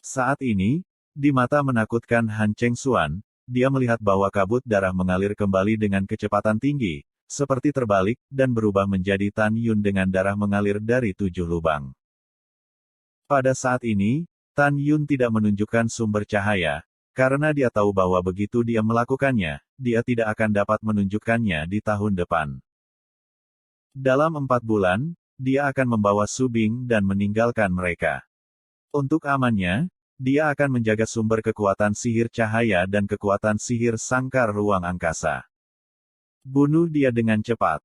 Saat ini, di mata menakutkan Han Chengxuan, dia melihat bahwa kabut darah mengalir kembali dengan kecepatan tinggi, seperti terbalik, dan berubah menjadi Tan Yun dengan darah mengalir dari 7 lubang. Pada saat ini, Tan Yun tidak menunjukkan sumber cahaya, karena dia tahu bahwa begitu dia melakukannya, dia tidak akan dapat menunjukkannya di tahun depan. Dalam 4 bulan, dia akan membawa Su Bing dan meninggalkan mereka. Untuk amannya, dia akan menjaga sumber kekuatan sihir cahaya dan kekuatan sihir sangkar ruang angkasa. Bunuh dia dengan cepat.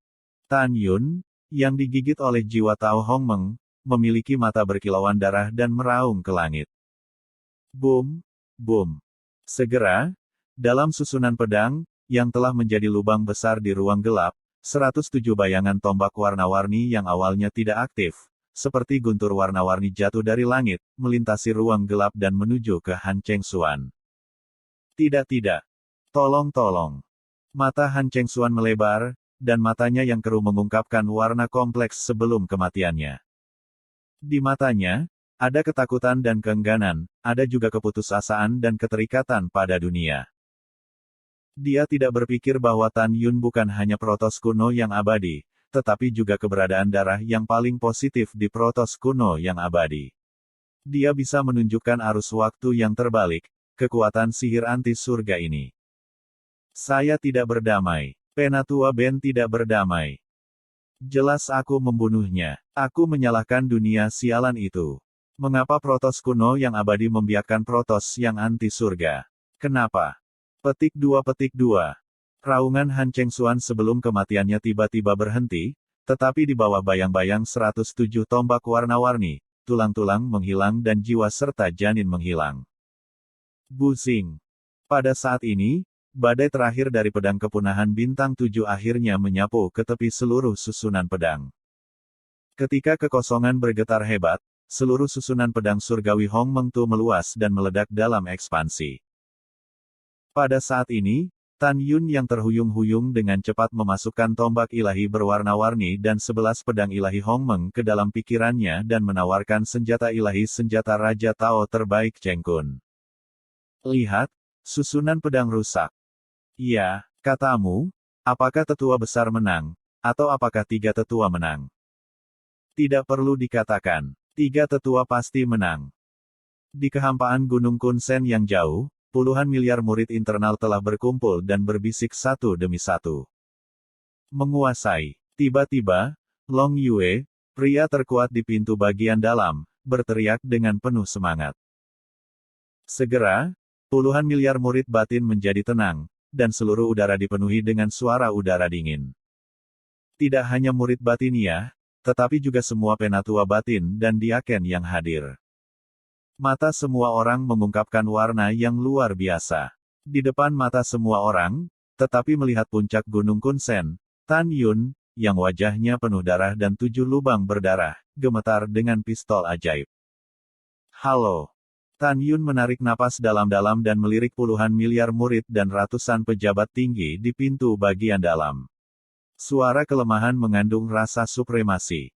Tan Yun, yang digigit oleh jiwa Tao Hongmeng, memiliki mata berkilauan darah dan meraung ke langit. Boom, boom. Segera, dalam susunan pedang, yang telah menjadi lubang besar di ruang gelap, 107 bayangan tombak warna-warni yang awalnya tidak aktif, seperti guntur warna-warni jatuh dari langit, melintasi ruang gelap dan menuju ke Han Chengxuan. Tidak. Tolong. Mata Han Chengxuan melebar, dan matanya yang keruh mengungkapkan warna kompleks sebelum kematiannya. Di matanya, ada ketakutan dan keengganan, ada juga keputusasaan dan keterikatan pada dunia. Dia tidak berpikir bahwa Tan Yun bukan hanya Protos kuno yang abadi, tetapi juga keberadaan darah yang paling positif di Protos kuno yang abadi. Dia bisa menunjukkan arus waktu yang terbalik, kekuatan sihir anti surga ini. Saya tidak berdamai. Penatua Ben tidak berdamai. Jelas aku membunuhnya. Aku menyalahkan dunia sialan itu. Mengapa Protos kuno yang abadi membiarkan Protos yang anti surga? Kenapa? Petik 2. Raungan Han Chengxuan sebelum kematiannya tiba-tiba berhenti, tetapi di bawah bayang-bayang 107 tombak warna-warni, tulang-tulang menghilang dan jiwa serta janin menghilang. Busing. Pada saat ini, badai terakhir dari pedang kepunahan bintang 7 akhirnya menyapu ke tepi seluruh susunan pedang. Ketika kekosongan bergetar hebat, seluruh susunan pedang surgawi Hongmeng Tu meluas dan meledak dalam ekspansi. Pada saat ini, Tan Yun yang terhuyung-huyung dengan cepat memasukkan tombak ilahi berwarna-warni dan 11 pedang ilahi Hongmeng ke dalam pikirannya dan menawarkan senjata ilahi senjata Raja Tao terbaik Cheng Kun. Lihat, susunan pedang rusak. Ya, katamu, apakah tetua besar menang, atau apakah 3 tetua menang? Tidak perlu dikatakan. 3 tetua pasti menang. Di kehampaan Gunung Kunsen yang jauh, puluhan miliar murid internal telah berkumpul dan berbisik satu demi satu. Menguasai. Tiba-tiba, Long Yue, pria terkuat di pintu bagian dalam, berteriak dengan penuh semangat. Segera, puluhan miliar murid batin menjadi tenang, dan seluruh udara dipenuhi dengan suara udara dingin. Tidak hanya murid batinia, tetapi juga semua penatua batin dan diaken yang hadir. Mata semua orang mengungkapkan warna yang luar biasa. Di depan mata semua orang, tetapi melihat puncak Gunung Kunsen, Tan Yun, yang wajahnya penuh darah dan 7 lubang berdarah, gemetar dengan pistol ajaib. Halo. Tan Yun menarik napas dalam-dalam dan melirik puluhan miliar murid dan ratusan pejabat tinggi di pintu bagian dalam. Suara kelemahan mengandung rasa supremasi.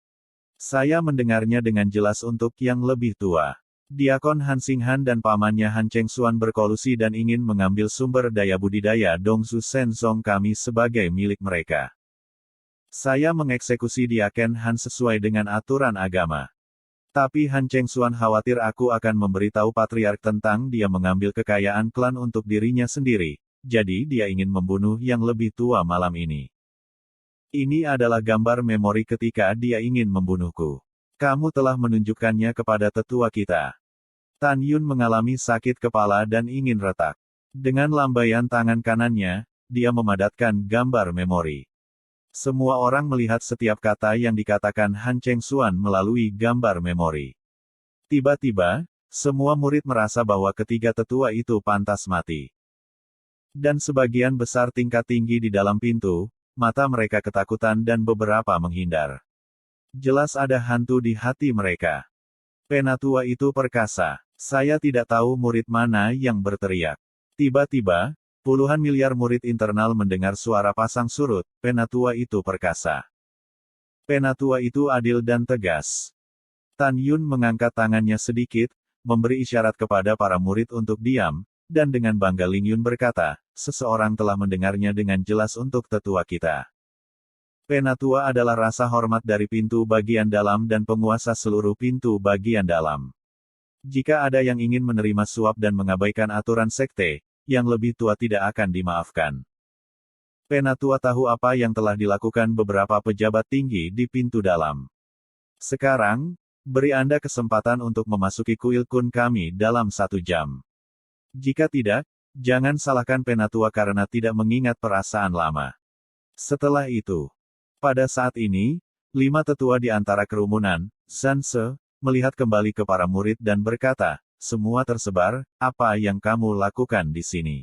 Saya mendengarnya dengan jelas untuk yang lebih tua. Diakon Han Xinghan dan pamannya Han Chengxuan berkolusi dan ingin mengambil sumber daya budidaya Dongsu Shenzong kami sebagai milik mereka. Saya mengeksekusi Diaken Han sesuai dengan aturan agama. Tapi Han Chengxuan khawatir aku akan memberitahu Patriark tentang dia mengambil kekayaan klan untuk dirinya sendiri, jadi dia ingin membunuh yang lebih tua malam ini. Ini adalah gambar memori ketika dia ingin membunuhku. Kamu telah menunjukkannya kepada tetua kita. Tan Yun mengalami sakit kepala dan ingin retak. Dengan lambaian tangan kanannya, dia memadatkan gambar memori. Semua orang melihat setiap kata yang dikatakan Han Chengxuan melalui gambar memori. Tiba-tiba, semua murid merasa bahwa ketiga tetua itu pantas mati. Dan sebagian besar tingkat tinggi di dalam pintu, mata mereka ketakutan dan beberapa menghindar. Jelas ada hantu di hati mereka. Penatua itu perkasa. Saya tidak tahu murid mana yang berteriak. Tiba-tiba, puluhan miliar murid internal mendengar suara pasang surut, penatua itu perkasa. Penatua itu adil dan tegas. Tan Yun mengangkat tangannya sedikit, memberi isyarat kepada para murid untuk diam, dan dengan bangga Ling Yun berkata, seseorang telah mendengarnya dengan jelas untuk tetua kita. Penatua adalah rasa hormat dari pintu bagian dalam dan penguasa seluruh pintu bagian dalam. Jika ada yang ingin menerima suap dan mengabaikan aturan sekte, yang lebih tua tidak akan dimaafkan. Penatua tahu apa yang telah dilakukan beberapa pejabat tinggi di pintu dalam. Sekarang, beri Anda kesempatan untuk memasuki kuil kun kami dalam 1 jam. Jika tidak, jangan salahkan penatua karena tidak mengingat perasaan lama. Setelah itu, pada saat ini, 5 tetua di antara kerumunan, Zanse, melihat kembali ke para murid dan berkata, semua tersebar, apa yang kamu lakukan di sini?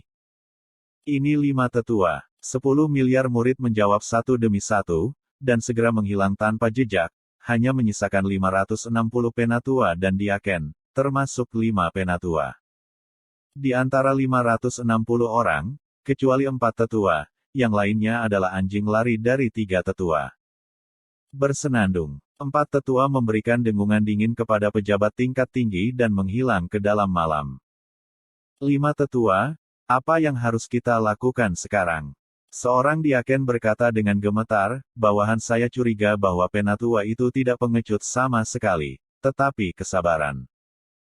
Ini 5 tetua, 10 miliar murid menjawab satu demi satu, dan segera menghilang tanpa jejak, hanya menyisakan 560 penatua dan diaken, termasuk 5 penatua. Di antara 560 orang, kecuali 4 tetua, yang lainnya adalah anjing lari dari 3 tetua. Bersenandung, 4 tetua memberikan dengungan dingin kepada pejabat tingkat tinggi dan menghilang ke dalam malam. 5 tetua, apa yang harus kita lakukan sekarang? Seorang diaken berkata dengan gemetar, bawahan saya curiga bahwa penatua itu tidak pengecut sama sekali, tetapi kesabaran.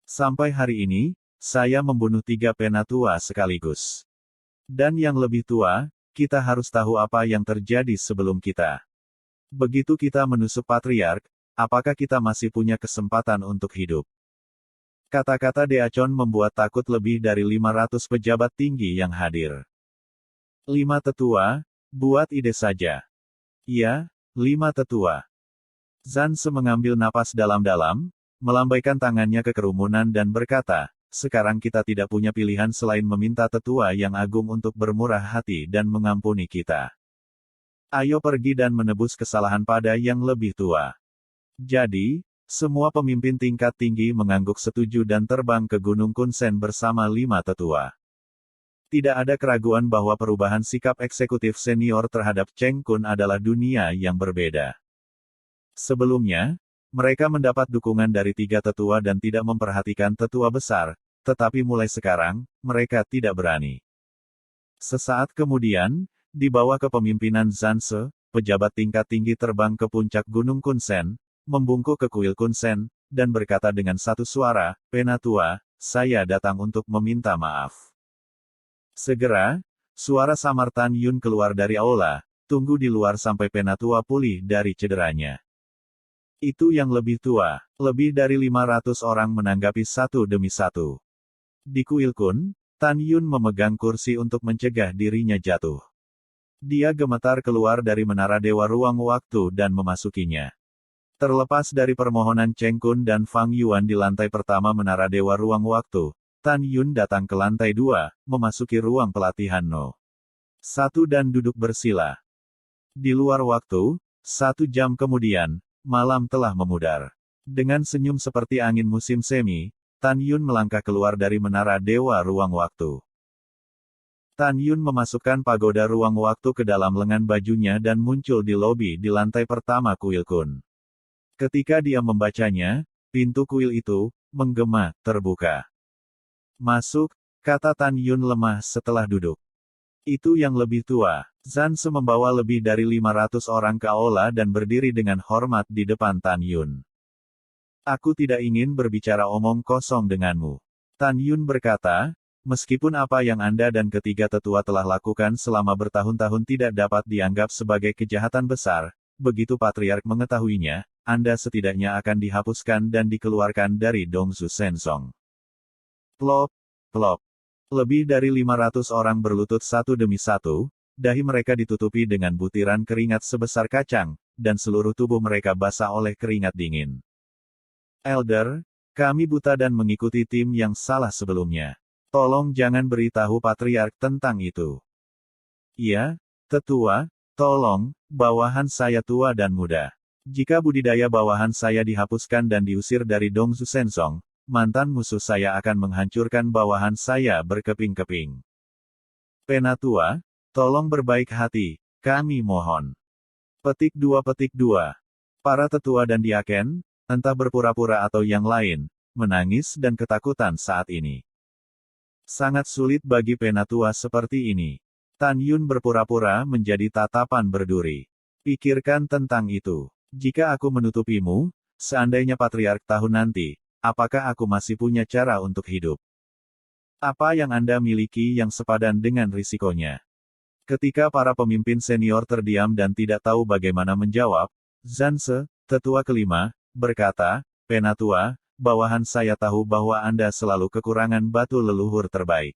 Sampai hari ini, saya membunuh 3 penatua sekaligus. Dan yang lebih tua, kita harus tahu apa yang terjadi sebelum kita. Begitu kita menusuk patriark, apakah kita masih punya kesempatan untuk hidup? Kata-kata Deacon membuat takut lebih dari 500 pejabat tinggi yang hadir. 5 tetua, buat ide saja. Iya, 5 tetua. Zanse mengambil napas dalam-dalam, melambaikan tangannya ke kerumunan dan berkata, sekarang kita tidak punya pilihan selain meminta tetua yang agung untuk bermurah hati dan mengampuni kita. Ayo pergi dan menebus kesalahan pada yang lebih tua. Jadi, semua pemimpin tingkat tinggi mengangguk setuju dan terbang ke Gunung Kunsen bersama 5 tetua. Tidak ada keraguan bahwa perubahan sikap eksekutif senior terhadap Cheng Kun adalah dunia yang berbeda. Sebelumnya, mereka mendapat dukungan dari 3 tetua dan tidak memperhatikan tetua besar, tetapi mulai sekarang, mereka tidak berani. Sesaat kemudian, di bawah kepemimpinan Zanse, pejabat tingkat tinggi terbang ke puncak Gunung Kunsen, membungkuk ke kuil Kunsen, dan berkata dengan satu suara, Penatua, saya datang untuk meminta maaf. Segera, suara samar Tan Yun keluar dari aula, tunggu di luar sampai Penatua pulih dari cederanya. Itu yang lebih tua, lebih dari 500 orang menanggapi satu demi satu. Di kuil kun, Tan Yun memegang kursi untuk mencegah dirinya jatuh. Dia gemetar keluar dari menara Dewa Ruang Waktu dan memasukinya. Terlepas dari permohonan Cheng Kun dan Fang Yuan di lantai pertama menara Dewa Ruang Waktu, Tan Yun datang ke lantai 2, memasuki ruang pelatihan No. 1 dan duduk bersila. Di luar waktu, 1 jam kemudian, malam telah memudar. Dengan senyum seperti angin musim semi, Tan Yun melangkah keluar dari menara Dewa Ruang Waktu. Tan Yun memasukkan pagoda ruang waktu ke dalam lengan bajunya dan muncul di lobi di lantai pertama kuil kun. Ketika dia membacanya, pintu kuil itu, menggema, terbuka. Masuk, kata Tan Yun lemah setelah duduk. Itu yang lebih tua. Zanse membawa lebih dari 500 orang ke aula dan berdiri dengan hormat di depan Tan Yun. Aku tidak ingin berbicara omong kosong denganmu. Tan Yun berkata, meskipun apa yang Anda dan ketiga tetua telah lakukan selama bertahun-tahun tidak dapat dianggap sebagai kejahatan besar, begitu Patriark mengetahuinya, Anda setidaknya akan dihapuskan dan dikeluarkan dari Dongzu Sensong. Plop, plop. Lebih dari 500 orang berlutut satu demi satu, dahi mereka ditutupi dengan butiran keringat sebesar kacang, dan seluruh tubuh mereka basah oleh keringat dingin. Elder, kami buta dan mengikuti tim yang salah sebelumnya. Tolong jangan beritahu Patriark tentang itu. Iya, tetua, tolong, bawahan saya tua dan muda. Jika budidaya bawahan saya dihapuskan dan diusir dari Dongzu Sensong, mantan musuh saya akan menghancurkan bawahan saya berkeping-keping. Penatua, tolong berbaik hati, kami mohon. Petik 2. Para tetua dan diaken, entah berpura-pura atau yang lain, menangis dan ketakutan saat ini. Sangat sulit bagi penatua seperti ini. Tan Yun berpura-pura menjadi tatapan berduri. Pikirkan tentang itu. Jika aku menutupimu, seandainya Patriark tahu nanti, apakah aku masih punya cara untuk hidup? Apa yang Anda miliki yang sepadan dengan risikonya? Ketika para pemimpin senior terdiam dan tidak tahu bagaimana menjawab, Zanse, tetua kelima, berkata, Penatua, bawahan saya tahu bahwa Anda selalu kekurangan batu leluhur terbaik.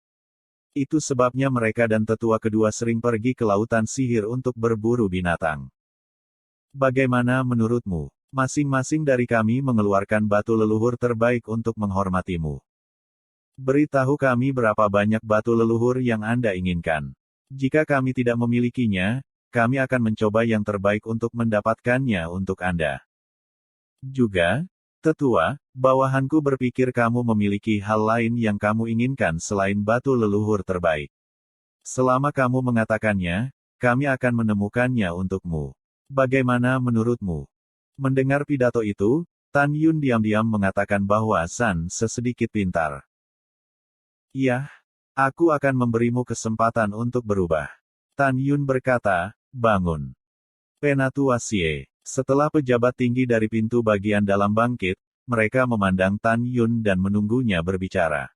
Itu sebabnya mereka dan tetua kedua sering pergi ke lautan sihir untuk berburu binatang. Bagaimana menurutmu? Masing-masing dari kami mengeluarkan batu leluhur terbaik untuk menghormatimu. Beritahu kami berapa banyak batu leluhur yang Anda inginkan. Jika kami tidak memilikinya, kami akan mencoba yang terbaik untuk mendapatkannya untuk Anda. Juga, tetua, bawahanku berpikir kamu memiliki hal lain yang kamu inginkan selain batu leluhur terbaik. Selama kamu mengatakannya, kami akan menemukannya untukmu. Bagaimana menurutmu? Mendengar pidato itu, Tan Yun diam-diam mengatakan bahwa Zan sesedikit pintar. Iya, aku akan memberimu kesempatan untuk berubah. Tan Yun berkata, bangun. Penatua Xie. Setelah pejabat tinggi dari pintu bagian dalam bangkit, mereka memandang Tan Yun dan menunggunya berbicara.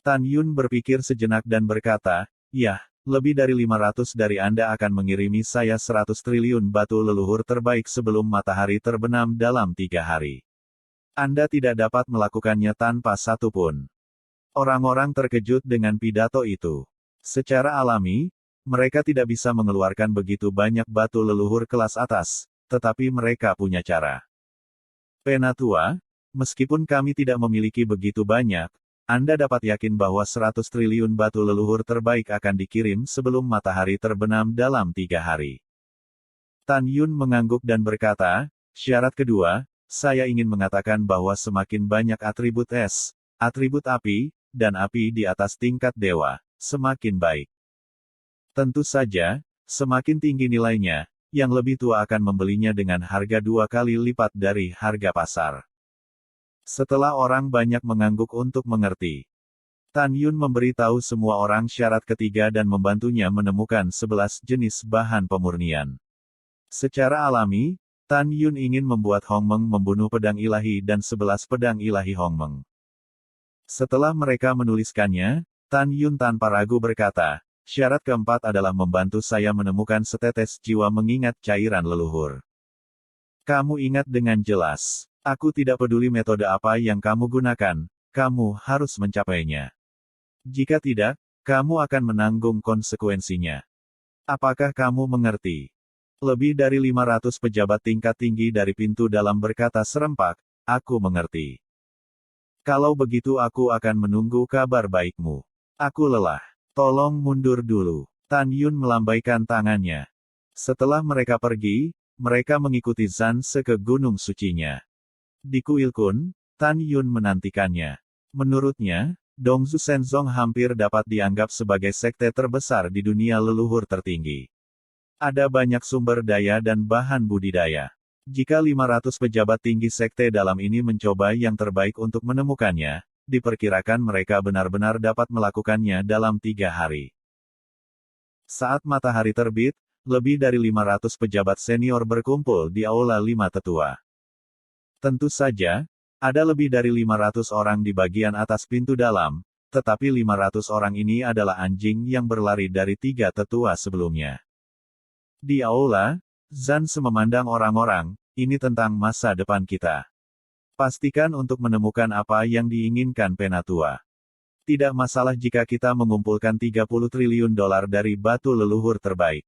Tan Yun berpikir sejenak dan berkata, ya, lebih dari 500 dari Anda akan mengirimi saya 100 triliun batu leluhur terbaik sebelum matahari terbenam dalam 3 hari. Anda tidak dapat melakukannya tanpa satu pun. Orang-orang terkejut dengan pidato itu. Secara alami, mereka tidak bisa mengeluarkan begitu banyak batu leluhur kelas atas, tetapi mereka punya cara. Penatua, meskipun kami tidak memiliki begitu banyak, Anda dapat yakin bahwa 100 triliun batu leluhur terbaik akan dikirim sebelum matahari terbenam dalam 3 hari. Tan Yun mengangguk dan berkata, syarat kedua, saya ingin mengatakan bahwa semakin banyak atribut es, atribut api, dan api di atas tingkat dewa, semakin baik. Tentu saja, semakin tinggi nilainya, yang lebih tua akan membelinya dengan harga 2 kali lipat dari harga pasar. Setelah orang banyak mengangguk untuk mengerti, Tan Yun memberitahu semua orang syarat ketiga dan membantunya menemukan 11 jenis bahan pemurnian. Secara alami, Tan Yun ingin membuat Hongmeng membunuh pedang ilahi dan 11 pedang ilahi Hongmeng. Setelah mereka menuliskannya, Tan Yun tanpa ragu berkata, syarat keempat adalah membantu saya menemukan setetes jiwa mengingat cairan leluhur. Kamu ingat dengan jelas. Aku tidak peduli metode apa yang kamu gunakan, kamu harus mencapainya. Jika tidak, kamu akan menanggung konsekuensinya. Apakah kamu mengerti? Lebih dari 500 pejabat tingkat tinggi dari pintu dalam berkata serempak, aku mengerti. Kalau begitu aku akan menunggu kabar baikmu. Aku lelah. Tolong mundur dulu. Tan Yun melambaikan tangannya. Setelah mereka pergi, mereka mengikuti Zanse ke gunung sucinya. Di kuil Kun, Tan Yun menantikannya. Menurutnya, Dongzu Senzong hampir dapat dianggap sebagai sekte terbesar di dunia leluhur tertinggi. Ada banyak sumber daya dan bahan budidaya. Jika 500 pejabat tinggi sekte dalam ini mencoba yang terbaik untuk menemukannya, diperkirakan mereka benar-benar dapat melakukannya dalam 3 hari. Saat matahari terbit, lebih dari 500 pejabat senior berkumpul di Aula 5 Tetua. Tentu saja, ada lebih dari 500 orang di bagian atas pintu dalam, tetapi 500 orang ini adalah anjing yang berlari dari 3 tetua sebelumnya. Di Aula, Zanse memandang orang-orang, ini tentang masa depan kita. Pastikan untuk menemukan apa yang diinginkan Penatua. Tidak masalah jika kita mengumpulkan 30 triliun dolar dari batu leluhur terbaik.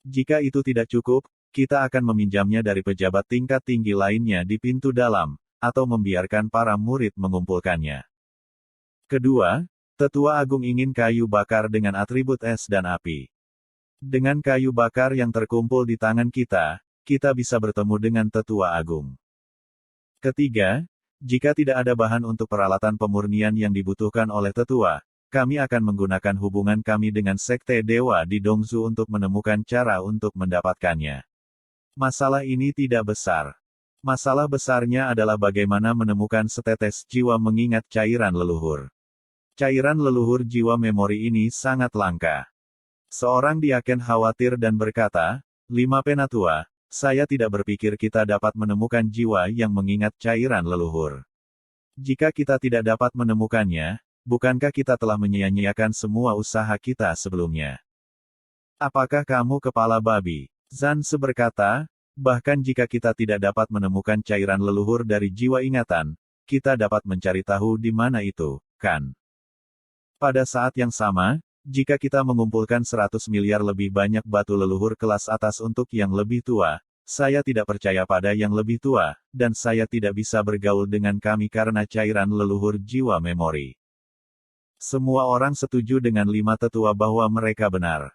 Jika itu tidak cukup, kita akan meminjamnya dari pejabat tingkat tinggi lainnya di pintu dalam, atau membiarkan para murid mengumpulkannya. Kedua, Tetua Agung ingin kayu bakar dengan atribut es dan api. Dengan kayu bakar yang terkumpul di tangan kita, kita bisa bertemu dengan Tetua Agung. Ketiga, jika tidak ada bahan untuk peralatan pemurnian yang dibutuhkan oleh tetua, kami akan menggunakan hubungan kami dengan Sekte Dewa di Dongzu untuk menemukan cara untuk mendapatkannya. Masalah ini tidak besar. Masalah besarnya adalah bagaimana menemukan setetes jiwa mengingat cairan leluhur. Cairan leluhur jiwa memori ini sangat langka. Seorang diaken khawatir dan berkata, 5 penatua, saya tidak berpikir kita dapat menemukan jiwa yang mengingat cairan leluhur. Jika kita tidak dapat menemukannya, bukankah kita telah menyia-nyiakan semua usaha kita sebelumnya? Apakah kamu kepala babi? Zanse berkata, bahkan jika kita tidak dapat menemukan cairan leluhur dari jiwa ingatan, kita dapat mencari tahu di mana itu, kan? Pada saat yang sama, jika kita mengumpulkan 100 miliar lebih banyak batu leluhur kelas atas untuk yang lebih tua, saya tidak percaya pada yang lebih tua, dan saya tidak bisa bergaul dengan kami karena cairan leluhur jiwa memori. Semua orang setuju dengan 5 tetua bahwa mereka benar.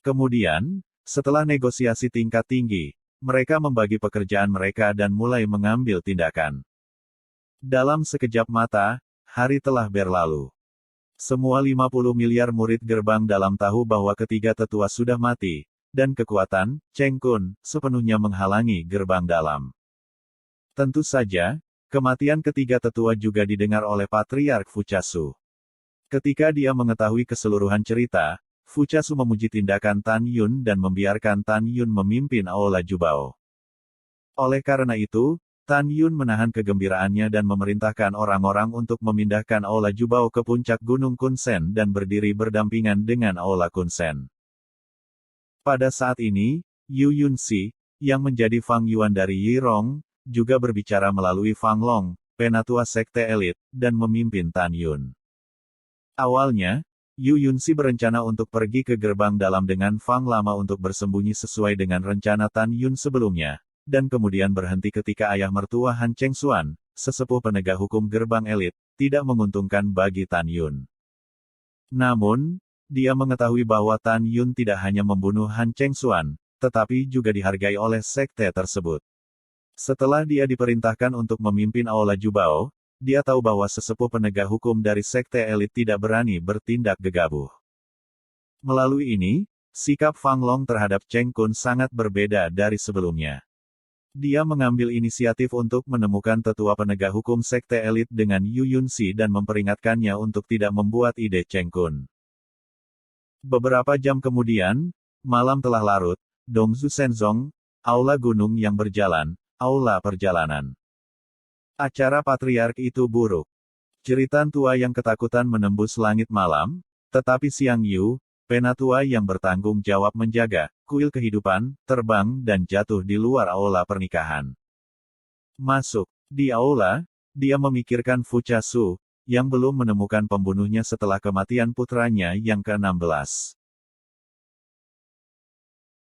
Kemudian, setelah negosiasi tingkat tinggi, mereka membagi pekerjaan mereka dan mulai mengambil tindakan. Dalam sekejap mata, hari telah berlalu. Semua 50 miliar murid gerbang dalam tahu bahwa ketiga tetua sudah mati, dan kekuatan, Cheng Kun, sepenuhnya menghalangi gerbang dalam. Tentu saja, kematian ketiga tetua juga didengar oleh Patriark Fuchasu. Ketika dia mengetahui keseluruhan cerita, Fuchasu memuji tindakan Tan Yun dan membiarkan Tan Yun memimpin Aula Jubao. Oleh karena itu, Tan Yun menahan kegembiraannya dan memerintahkan orang-orang untuk memindahkan Aula Jubao ke puncak Gunung Kunsen dan berdiri berdampingan dengan Aula Kunsen. Pada saat ini, Yu Yunxi, yang menjadi Fang Yuan dari Yirong, juga berbicara melalui Fang Long, penatua sekte elit, dan memimpin Tan Yun. Awalnya, Yu Yunxi berencana untuk pergi ke gerbang dalam dengan Fang Lama untuk bersembunyi sesuai dengan rencana Tan Yun sebelumnya, dan kemudian berhenti ketika ayah mertua Han Chengxuan, sesepuh penegak hukum gerbang elit, tidak menguntungkan bagi Tan Yun. Namun, dia mengetahui bahwa Tan Yun tidak hanya membunuh Han Chengxuan, tetapi juga dihargai oleh sekte tersebut. Setelah dia diperintahkan untuk memimpin Aula Jubao, dia tahu bahwa sesepuh penegak hukum dari sekte elit tidak berani bertindak gegabah. Melalui ini, sikap Fang Long terhadap Cheng Kun sangat berbeda dari sebelumnya. Dia mengambil inisiatif untuk menemukan tetua penegak hukum sekte elit dengan Yu Yunxi dan memperingatkannya untuk tidak membuat ide Cheng Kun. Beberapa jam kemudian, malam telah larut, Dongzu Shenzong, Aula Gunung yang berjalan, Aula Perjalanan. Acara patriark itu buruk. Jeritan tua yang ketakutan menembus langit malam, tetapi Xiang Yu, penatua yang bertanggung jawab menjaga kuil kehidupan, terbang dan jatuh di luar aula pernikahan. Masuk di aula, dia memikirkan Fuchasu, yang belum menemukan pembunuhnya setelah kematian putranya yang ke-16.